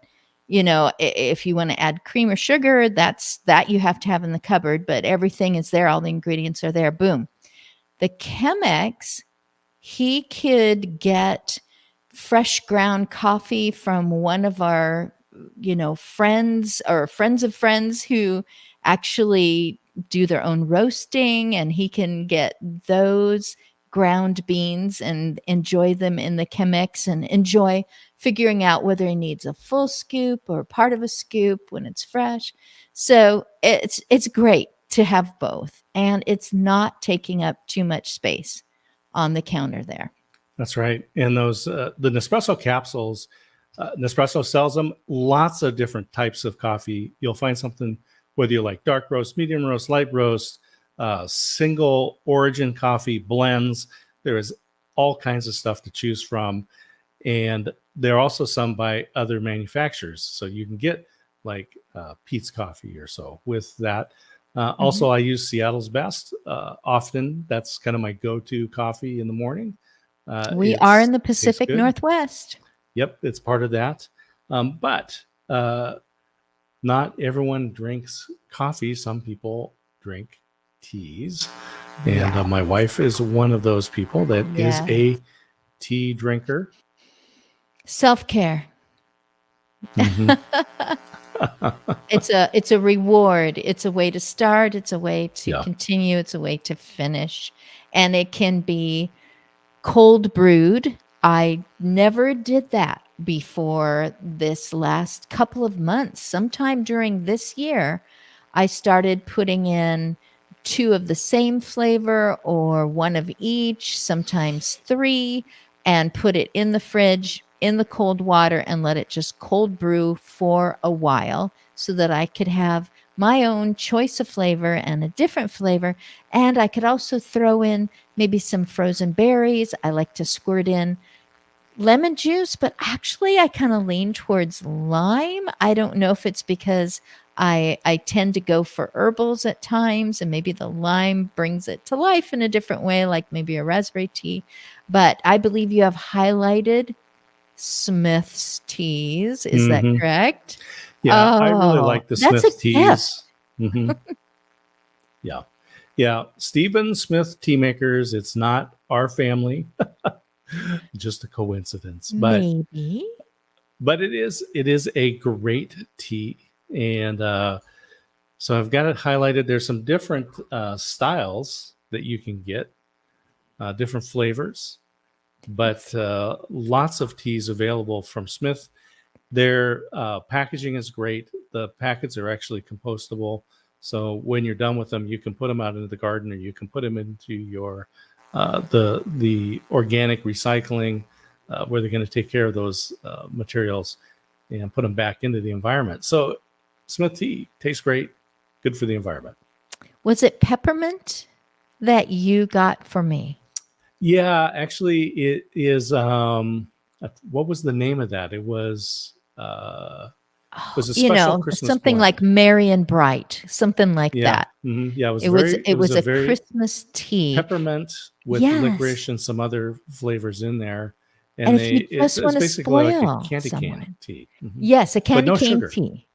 If you want to add cream or sugar, that you have to have in the cupboard, but everything is there. All the ingredients are there. Boom. The Chemex, he could get fresh ground coffee from one of our, friends or friends of friends who actually do their own roasting, and he can get those ground beans and enjoy them in the Chemex and enjoy figuring out whether he needs a full scoop or part of a scoop when it's fresh. So it's great to have both, and it's not taking up too much space on the counter there. That's right. And those the Nespresso capsules, Nespresso sells them. Lots of different types of coffee. You'll find something, whether you like dark roast, medium roast, light roast, single origin coffee blends. There is all kinds of stuff to choose from. And there are also some by other manufacturers. So you can get like Pete's Coffee or so with that. Also, I use Seattle's Best often. That's kind of my go-to coffee in the morning. We are in the Pacific Northwest. Yep, it's part of that. But not everyone drinks coffee. Some people drink teas. And my wife is one of those people that is a tea drinker. Self-care. It's a reward. It's a way to start. It's a way to continue. It's a way to finish. And it can be cold brewed. I never did that before this last couple of months. Sometime during this year, I started putting in 2 of the same flavor or 1 of each, sometimes 3, and put it in the fridge in the cold water and let it just cold brew for a while so that I could have my own choice of flavor and a different flavor. And I could also throw in maybe some frozen berries. I like to squirt in lemon juice, but actually I kind of lean towards lime. I don't know if it's because I tend to go for herbals at times, and maybe the lime brings it to life in a different way, like maybe a raspberry tea. But I believe you have highlighted Smith's teas. Is that correct? Yeah, I really like the Smith teas. Yeah. Stephen Smith tea makers. It's not our family, just a coincidence. But maybe. But it is a great tea, and so I've got it highlighted. There's some different styles that you can get, different flavors. But lots of teas available from Smith. Their packaging is great. The packets are actually compostable. So when you're done with them, you can put them out into the garden, or you can put them into your the organic recycling where they're going to take care of those materials and put them back into the environment. So Smith tea tastes great, good for the environment. Was it peppermint that you got for me? Yeah, actually, it is. What was the name of that? It was It was a special Christmas something blend. like Merry and Bright, something like Yeah. that. Yeah. It was It it was was a a very Christmas tea. peppermint with Yes. licorice and some other flavors in there. And And if you just it's want to basically like a spoil candy cane someone. tea, Yes, a but candy no cane sugar, tea.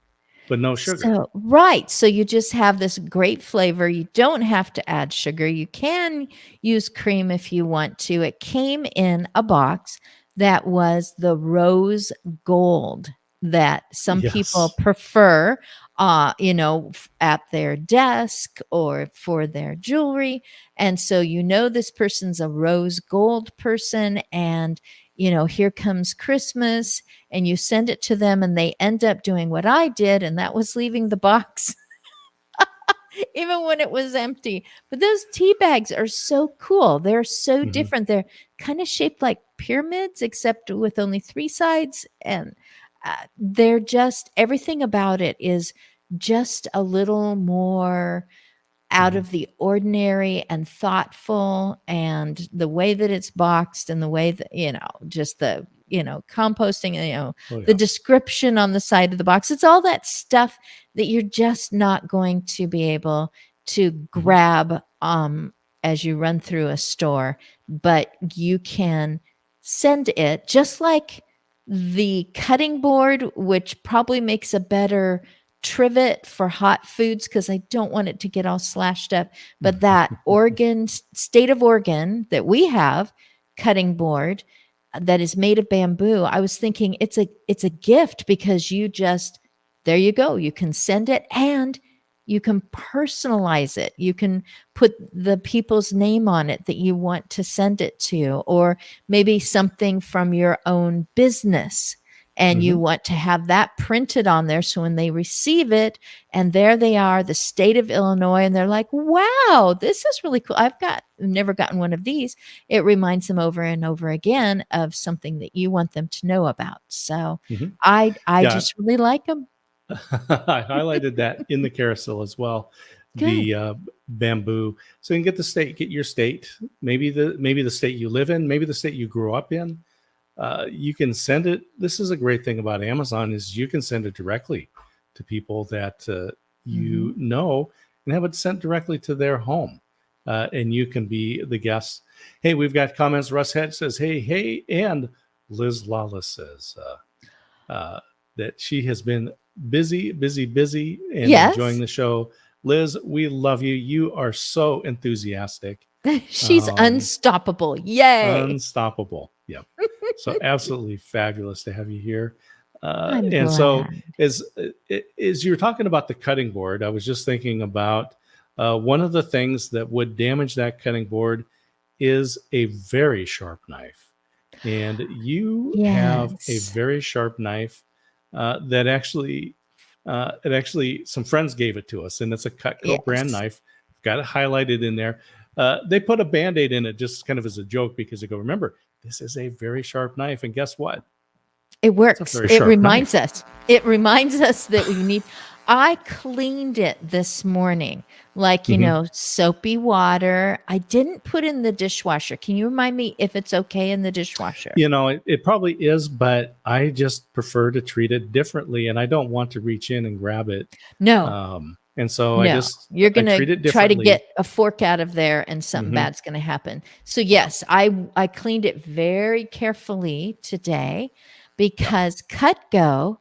but no sugar. So, right. So you just have this great flavor. You don't have to add sugar. You can use cream if you want to. It came in a box that was the rose gold that some people Yes. prefer, at their desk or for their jewelry. And so, this person's a rose gold person. And, here comes Christmas, and you send it to them and they end up doing what I did, and that was leaving the box even when it was empty. But those tea bags are so cool. They're so Hmm. different. They're kind of shaped like pyramids, except with only three sides. And they're just, everything about it is just a little more out Hmm. of the ordinary and thoughtful, and the way that it's boxed and the way that just the composting, Oh, the yeah. description on the side of the box, it's all that stuff that you're just not going to be able to Hmm. grab as you run through a store, but you can send it, just like the cutting board, which probably makes a better trivet for hot foods because I don't want it to get all slashed up. But that state of Oregon that we have cutting board that is made of bamboo, I was thinking it's a gift, because there you go. You can send it and you can personalize it. You can put the people's name on it that you want to send it to, or maybe something from your own business, and you Hmm. want to have that printed on there. So when they receive it, and there they are, the state of Illinois, and they're like, wow, this is really cool. Never gotten one of these. It reminds them over and over again of something that you want them to know about. So Hmm. I Yeah. just really like them. I highlighted that in the carousel as well. Good. The bamboo, so you can get your state, maybe the state you live in, maybe the state you grew up in. You can send it. This is a great thing about Amazon, is you can send it directly to people that Mhm. and have it sent directly to their home, and you can be the guest. Hey, we've got comments. Russ Head says, hey, and Liz Lawless says that she has been busy, and enjoying Yes. the show. Liz, we love you. You are so enthusiastic, She's um, unstoppable. Yay. unstoppable. Yep. So absolutely fabulous to have you here. I'm And so, glad. as you're talking about the cutting board, I was just thinking about one of the things that would damage that cutting board is a very sharp knife. And you have a Yes. very sharp knife that actually some friends gave it to us, and it's a Cutco brand Yes. knife. Got it highlighted in there. They put a Band-Aid in it just kind of as a joke, because they go, remember, this is a very sharp knife. And guess what? It It's a works. very sharp knife. It reminds us that we need. I cleaned it this morning, like, Hmm. soapy water. I didn't put in the dishwasher. Can you remind me if it's okay in the dishwasher? It probably is, but I just prefer to treat it differently, and I don't want to reach in and grab it. No, And so no. You're I going to treat it try to differently. get a fork out of there and something Hmm. bad's going to happen. So Yeah, yes, I cleaned it very carefully today, yeah. because Cutco,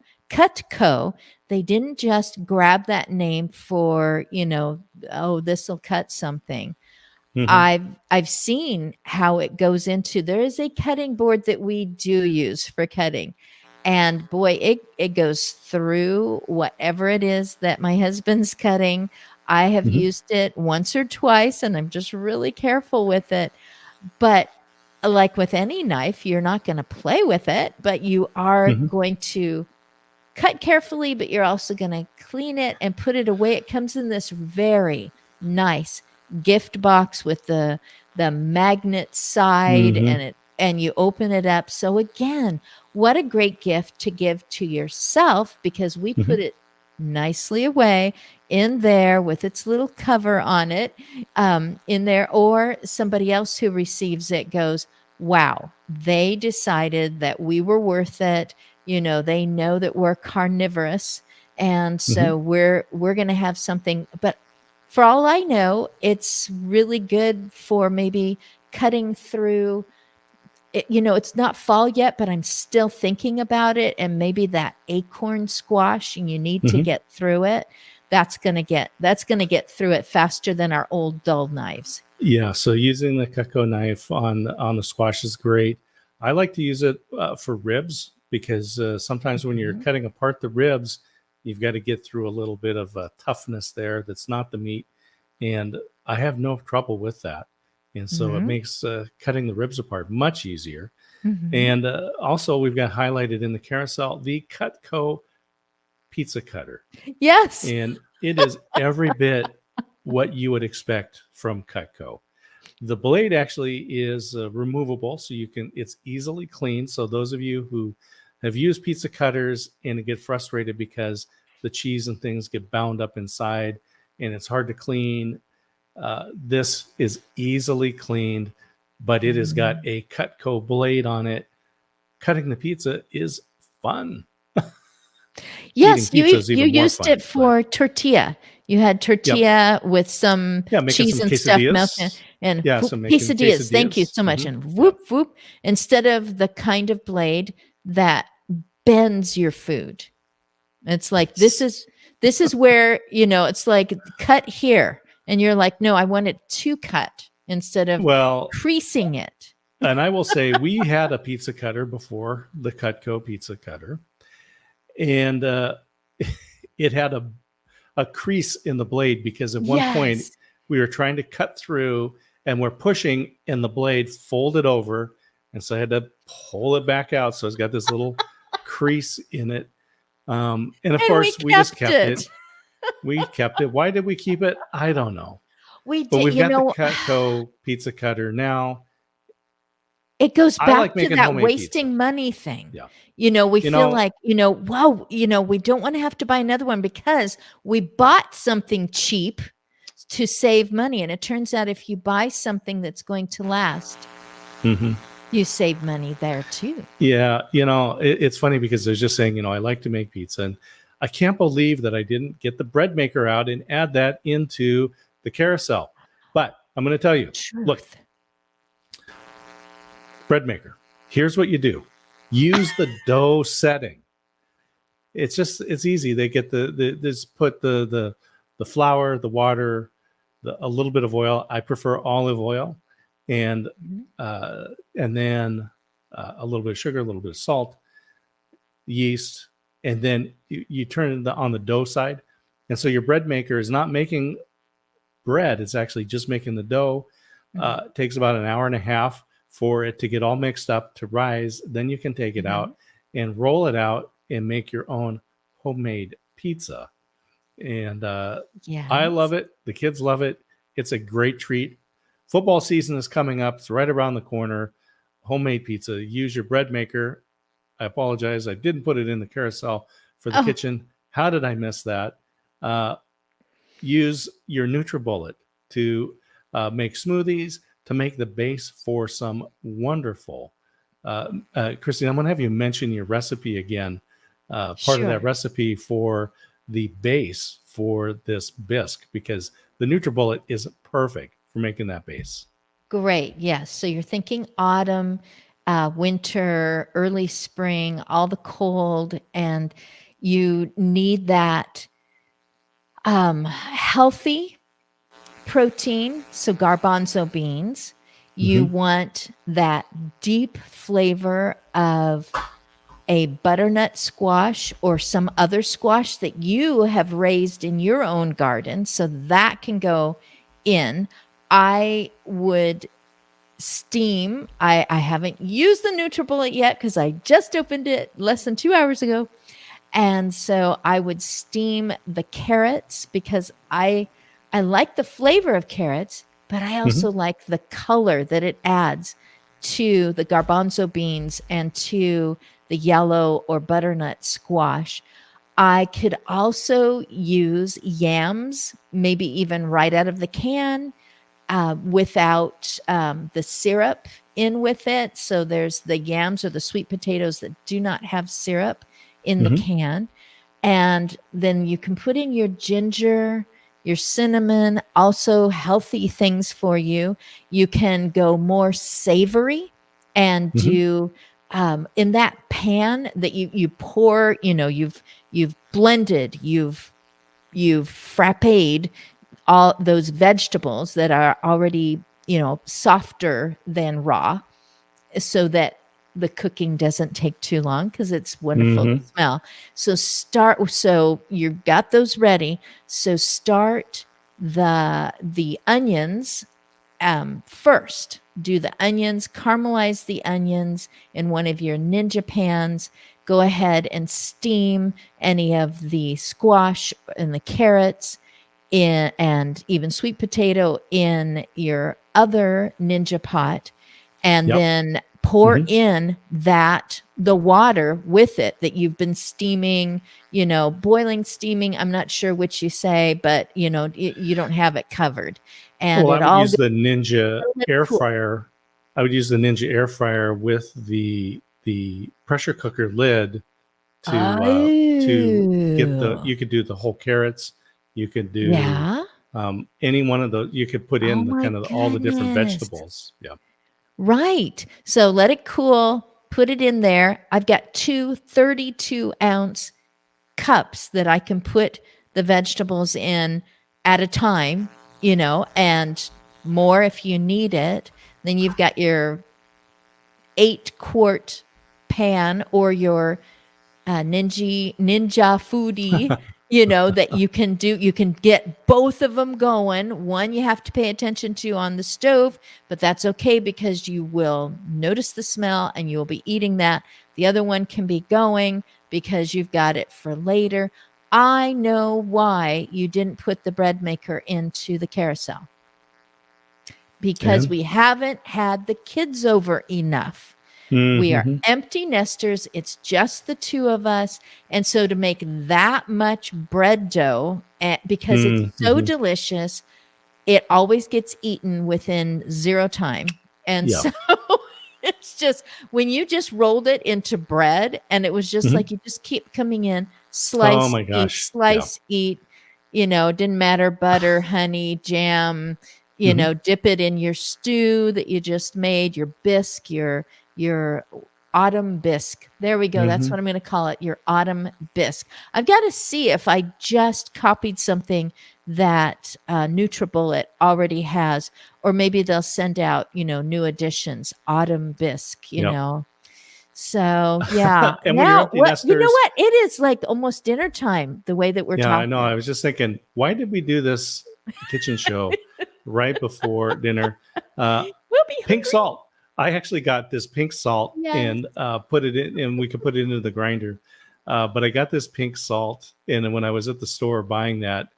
they didn't just grab that name for, oh, this will cut something. Hmm. I've seen how it goes into. There is a cutting board that we do use for cutting. And boy, it goes through whatever it is that my husband's cutting. I have Hmm. used it once or twice, and I'm just really careful with it. But like with any knife, you're not going to play with it, but you are Hmm. going to cut carefully, but you're also going to clean it and put it away. It comes in this very nice gift box with the magnet side, Hmm. and you open it up. So again, what a great gift to give to yourself, because we Hmm. put it nicely away in there with its little cover on it, in there, or somebody else who receives it goes, wow, they decided that we were worth it. They know that we're carnivorous. And so we're going to have something, but for all I know, it's really good for maybe cutting through it. It's not fall yet, but I'm still thinking about it. And maybe that acorn squash, and you need to get through it. That's going to get through it faster than our old dull knives. Yeah. So using the Cutco knife on the squash is great. I like to use it for ribs because sometimes when you're cutting apart the ribs, you've got to get through a little bit of toughness there. That's not the meat. And I have no trouble with that. And so it makes cutting the ribs apart much easier. And also we've got highlighted in the carousel, the Cutco pizza cutter. Yes. And it is every bit what you would expect from Cutco. The blade actually is removable, so it's easily cleaned. So those of you who have used pizza cutters and get frustrated because the cheese and things get bound up inside and it's hard to clean, this is easily cleaned, but it has got a Cutco blade on it. Cutting the pizza is fun. Yes, Eating pizza is you even more used fun, it for tortilla. You had tortilla with some making cheese some and stuff quesadillas. melted, and So making quesadillas. Thank you so much. And whoop whoop, instead of the kind of blade that bends your food. It's like this is where it's like cut here, and you're like, no, I want it to cut instead of creasing it. And I will say we had a pizza cutter before, the Cutco pizza cutter, and it had a crease in the blade because at one point we were trying to cut through and we're pushing and the blade folded over. And so I had to pull it back out. So it's got this little crease in it. And of course we just kept it. We kept it. Why did we keep it? I don't know. But we've got the Cutco pizza cutter now. It goes back to that wasting money thing. Yeah. We feel like, wow, we don't want to have to buy another one because we bought something cheap to save money. And it turns out if you buy something that's going to last, you save money there too. Yeah. It's funny because I was just saying, I like to make pizza, and I can't believe that I didn't get the bread maker out and add that into the carousel. But I'm going to tell you, look, bread maker. Here's what you do. Use the dough setting. It's easy. They get just put the flour, the water, a little bit of oil. I prefer olive oil, and then a little bit of sugar, a little bit of salt, yeast, and then you turn it on the dough side. And so your bread maker is not making bread. It's actually just making the dough. It takes about an hour and a half for it to get all mixed up to rise. Then you can take it out and roll it out and make your own homemade pizza. And I love it. The kids love it. It's a great treat. Football season is coming up. It's right around the corner. Homemade pizza. Use your bread maker. I apologize. I didn't put it in the carousel for the kitchen. How did I miss that? Use your NutriBullet to make smoothies, to make the base for some wonderful. Christine, I'm going to have you mention your recipe again. Part of that recipe for the base for this bisque, because the NutriBullet is perfect for making that base. Great. Yes. So you're thinking autumn, winter, early spring, all the cold, and you need that healthy protein. So garbanzo beans. You want that deep flavor of a butternut squash or some other squash that you have raised in your own garden. So that can go in. I would steam. I haven't used the NutriBullet yet because I just opened it less than 2 hours ago. And so I would steam the carrots because I like the flavor of carrots, but I also like the color that it adds to the garbanzo beans and to the yellow or butternut squash. I could also use yams, maybe even right out of the can. without the syrup in with it. So there's the yams or the sweet potatoes that do not have syrup in the can. And then you can put in your ginger, your cinnamon, also healthy things for you. You can go more savory and do in that pan that you pour, you've blended, you've frappéed all those vegetables that are already, softer than raw, so that the cooking doesn't take too long because it's wonderful to smell. So you've got those ready. So start the onions first. Do the onions, caramelize the onions in one of your Ninja pans. Go ahead and steam any of the squash and the carrots and even sweet potato in your other Ninja pot, and then pour in the water with it that you've been steaming, boiling, steaming. I'm not sure which you say, but you don't have it covered. And well, it I would all use the Ninja air cool. fryer. I would use the Ninja air fryer with the pressure cooker lid to get you could do the whole carrots. You could do any one of those. You could put Oh in the my kind of all the different goodness. vegetables. Yeah. Right. So let it cool, put it in there. I've got 2 32-ounce cups that I can put the vegetables in at a time, and more if you need it. Then you've got your 8-quart pan or your ninja foodie, that you can get both of them going. One you have to pay attention to on the stove, but that's okay because you will notice the smell and you'll be eating that. The other one can be going because you've got it for later. I know why you didn't put the bread maker into the carousel, because we haven't had the kids over enough. We are empty nesters. It's just the two of us. And so to make that much bread dough, because it's so delicious, it always gets eaten within 0 time. And so it's just, when you just rolled it into bread and it was just like, you just keep coming in, slice, Oh my gosh. slice, eat, didn't matter, butter, honey, jam, dip it in your stew that you just made, your bisque, your autumn bisque. There we go. That's what I'm going to call it. Your autumn bisque. I've got to see if I just copied something that Nutribullet already has, or maybe they'll send out, new editions, autumn bisque, So yeah. And when you're empty nesters, you know what? It is like almost dinner time, the way that we're talking. I know. I was just thinking, why did we do this kitchen show right before dinner? We'll be pink hungry. salt. I actually got this pink salt and put it in, and we could put it into the grinder. But I got this pink salt, and when I was at the store buying that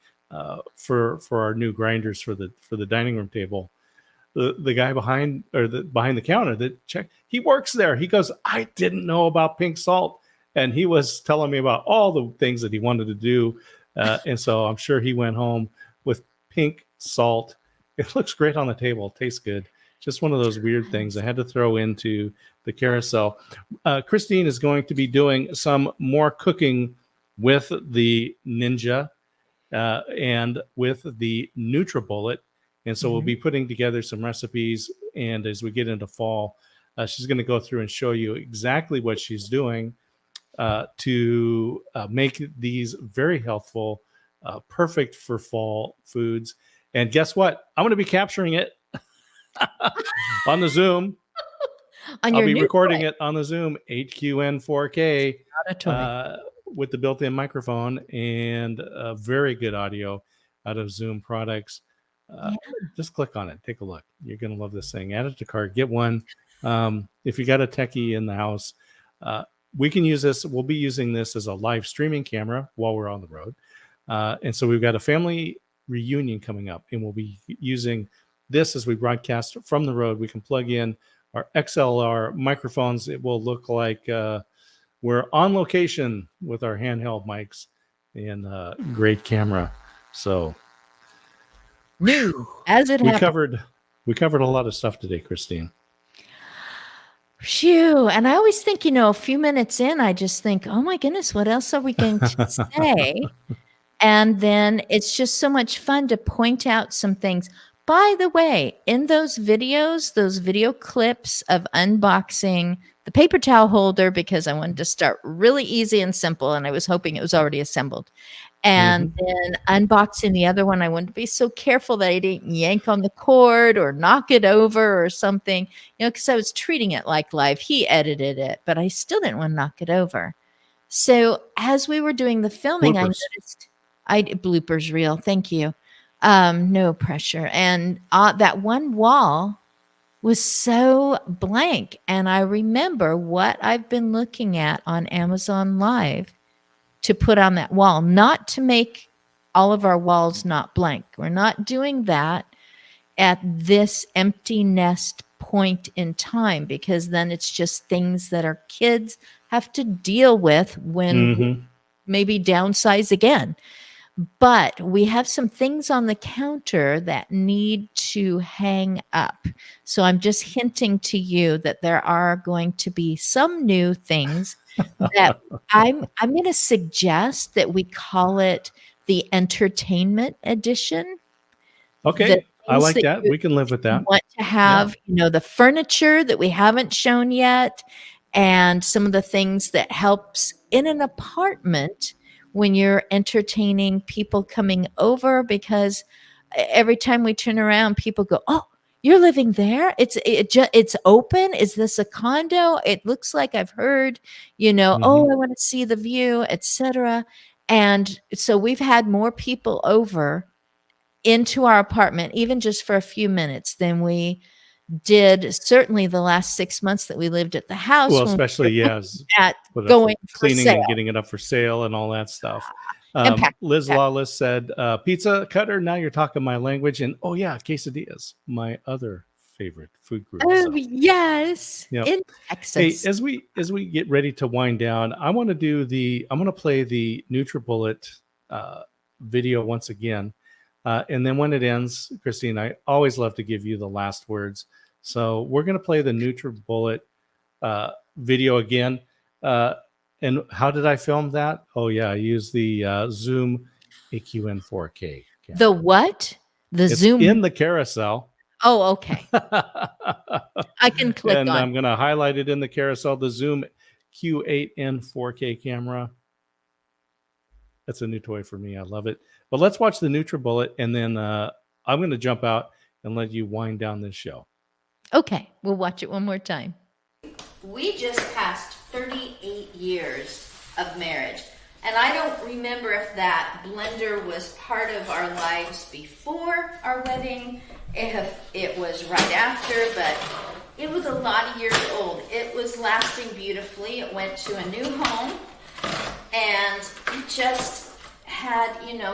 for our new grinders for the dining room table, the guy behind the counter that checked, he works there. He goes, I didn't know about pink salt, and he was telling me about all the things that he wanted to do, and so I'm sure he went home with pink salt. It looks great on the table. It tastes good. Just one of those weird things I had to throw into the carousel. Christine is going to be doing some more cooking with the Ninja and with the Nutribullet. And so we'll be putting together some recipes. And as we get into fall, she's going to go through and show you exactly what she's doing to make these very healthful, perfect for fall foods. And guess what? I'm going to be capturing it on the Zoom. I'll be recording it on the Zoom 8QN 4K with the built-in microphone and very good audio out of Zoom products. Just click on it. Take a look. You're going to love this thing. Add it to cart. Get one. If you got a techie in the house, we can use this. We'll be using this as a live streaming camera while we're on the road. And so we've got a family reunion coming up, and we'll be using this as we broadcast from the road. We can plug in our XLR microphones. It will look like we're on location with our handheld mics and great camera. So New as it We happened. covered a lot of stuff today, Christine. Phew. And I always think, a few minutes in, I just think, oh my goodness, what else are we going to say? And then it's just so much fun to point out some things. By the way, in those videos, those video clips of unboxing the paper towel holder, because I wanted to start really easy and simple, and I was hoping it was already assembled. And then unboxing the other one, I wanted to be so careful that I didn't yank on the cord or knock it over or something, because I was treating it like live. He edited it, but I still didn't want to knock it over. So as we were doing the filming, Bloopers. I noticed bloopers reel. Thank you. No pressure. And that one wall was so blank. And I remember what I've been looking at on Amazon Live to put on that wall, not to make all of our walls not blank. We're not doing that at this empty nest point in time, because then it's just things that our kids have to deal with when we maybe downsize again. But we have some things on the counter that need to hang up. So I'm just hinting to you that there are going to be some new things that I'm going to suggest that we call it the entertainment edition. Okay. I like that. We can live with that. Want to have, the furniture that we haven't shown yet, and some of the things that helps in an apartment when you're entertaining people coming over, because every time we turn around, people go, "Oh, you're living there? It's open? Is this a condo? It looks like I've heard, oh, I want to see the view, etc." And so we've had more people over into our apartment, even just for a few minutes, than we did certainly the last 6 months that we lived at the house. Well, especially at going for cleaning sale. and getting it up for sale and all that stuff. And Liz Lawless said, "Pizza cutter. Now you're talking my language." And oh yeah, quesadillas, my other favorite food group. Oh yes, in Texas. Hey, as we get ready to wind down, I'm going to play the NutriBullet video once again. And then when it ends, Christine, I always love to give you the last words. So we're going to play the NutriBullet video again. And how did I film that? Oh, yeah. I used the Zoom AQN 4K camera. The what? It's Zoom? In the carousel. Oh, okay. I can click and on. I'm going to highlight it in the carousel, the Zoom Q8N 4K camera. That's a new toy for me. I love it. But let's watch the NutriBullet, and then I'm going to jump out and let you wind down this show. Okay, we'll watch it one more time. We just passed 38 years of marriage, and I don't remember if that blender was part of our lives before our wedding, if it was right after, but it was a lot of years old. It was lasting beautifully. It went to a new home, and it just had,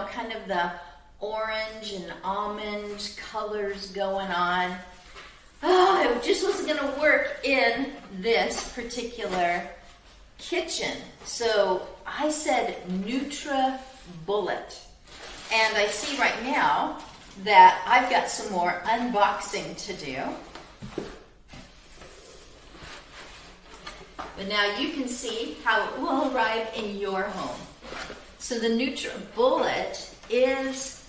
kind of the orange and almond colors going on. Oh, it just wasn't going to work in this particular kitchen. So I said NutriBullet. And I see right now that I've got some more unboxing to do. But now you can see how it will arrive in your home. So the NutriBullet is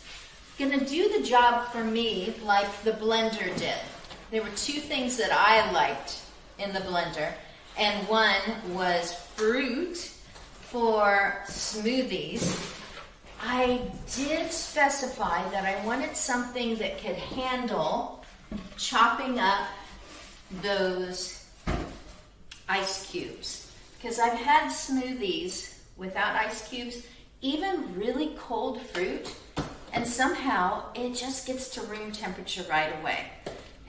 going to do the job for me like the blender did. There were two things that I liked in the blender, and one was fruit for smoothies. I did specify that I wanted something that could handle chopping up those ice cubes, because I've had smoothies without ice cubes, even really cold fruit, and somehow it just gets to room temperature right away.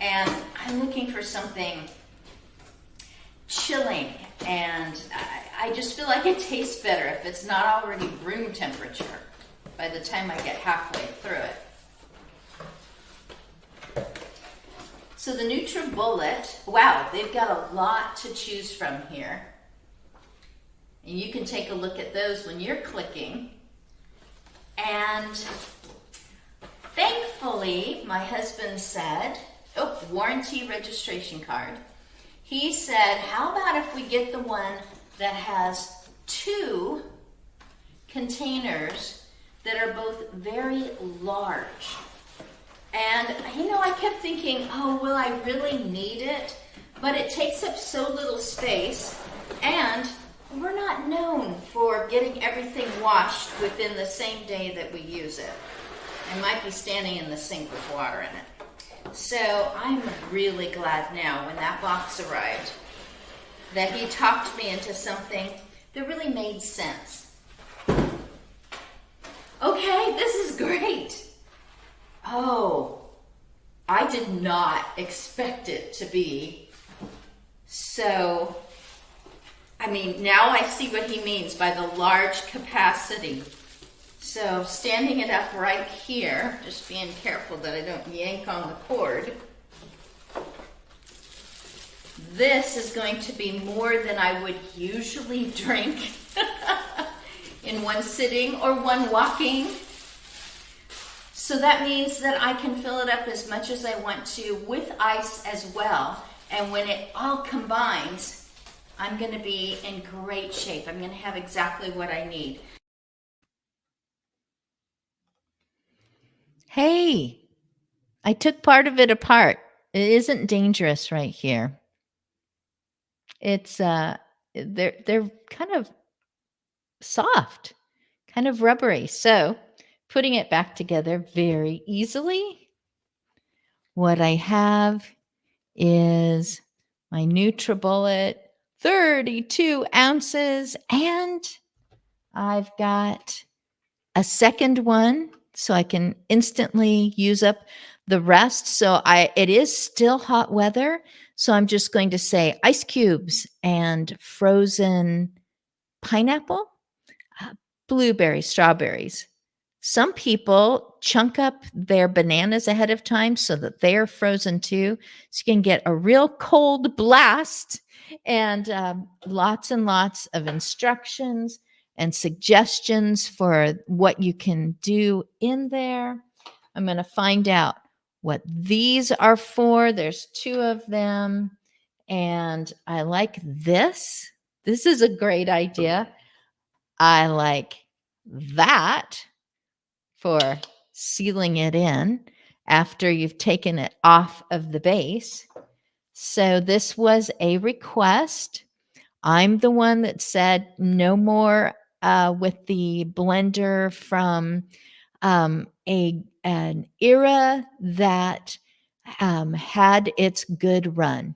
And I'm looking for something chilling, and I just feel like it tastes better if it's not already room temperature by the time I get halfway through it. So the NutriBullet, wow, they've got a lot to choose from here. And you can take a look at those when you're clicking. And Thankfully, my husband said, oh, warranty registration card. He said, how about if we get the one that has 2 containers that are both very large? And, I kept thinking, oh, will I really need it? But it takes up so little space, and we're not known for getting everything washed within the same day that we use it. I might be standing in the sink with water in it. So I'm really glad now when that box arrived that he talked me into something that really made sense. Okay, this is great. Oh, I did not expect it to be so. Now I see what he means by the large capacity. So standing it up right here, just being careful that I don't yank on the cord. This is going to be more than I would usually drink in one sitting or one walking. So that means that I can fill it up as much as I want to with ice as well. And when it all combines, I'm going to be in great shape. I'm going to have exactly what I need. Hey, I took part of it apart. It isn't dangerous right here. It's they're kind of soft, kind of rubbery. So putting it back together very easily. What I have is my Nutribullet, 32 ounces, and I've got a second one so I can instantly use up the rest. So it is still hot weather. So I'm just going to say ice cubes and frozen pineapple, blueberries, strawberries. Some people chunk up their bananas ahead of time so that they are frozen too. So you can get a real cold blast, and lots of instructions and suggestions for what you can do in there. I'm going to find out what these are for. There's 2 of them, and I like this. This is a great idea. I like that for sealing it in after you've taken it off of the base. So this was a request. I'm the one that said no more with the blender from an era that had its good run.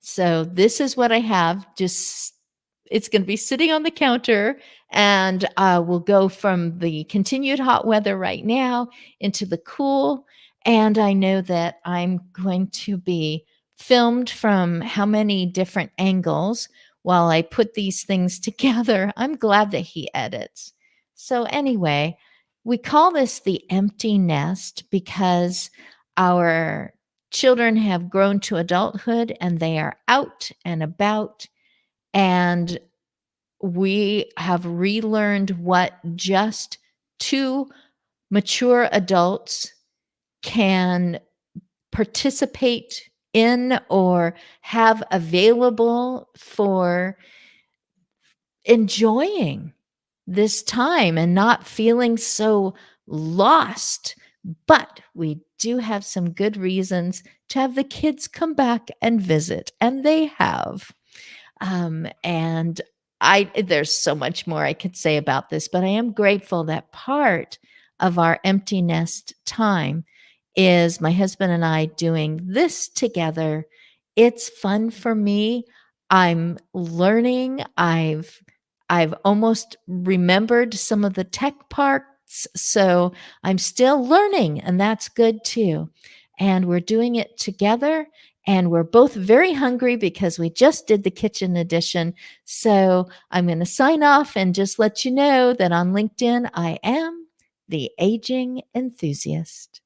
So this is what I have. It's going to be sitting on the counter, and we'll go from the continued hot weather right now into the cool. And I know that I'm going to be filmed from how many different angles while I put these things together. I'm glad that he edits. So anyway, we call this the empty nest because our children have grown to adulthood and they are out and about. And we have relearned what just 2 mature adults can participate in or have available for enjoying this time and not feeling so lost. But we do have some good reasons to have the kids come back and visit, and they have. And there's so much more I could say about this, but I am grateful that part of our empty nest time is my husband and I doing this together. It's fun for me. I'm learning. I've almost remembered some of the tech parts, so I'm still learning, and that's good too. And we're doing it together. And we're both very hungry because we just did the kitchen edition. So I'm going to sign off and just let you know that on LinkedIn, I am the aging enthusiast.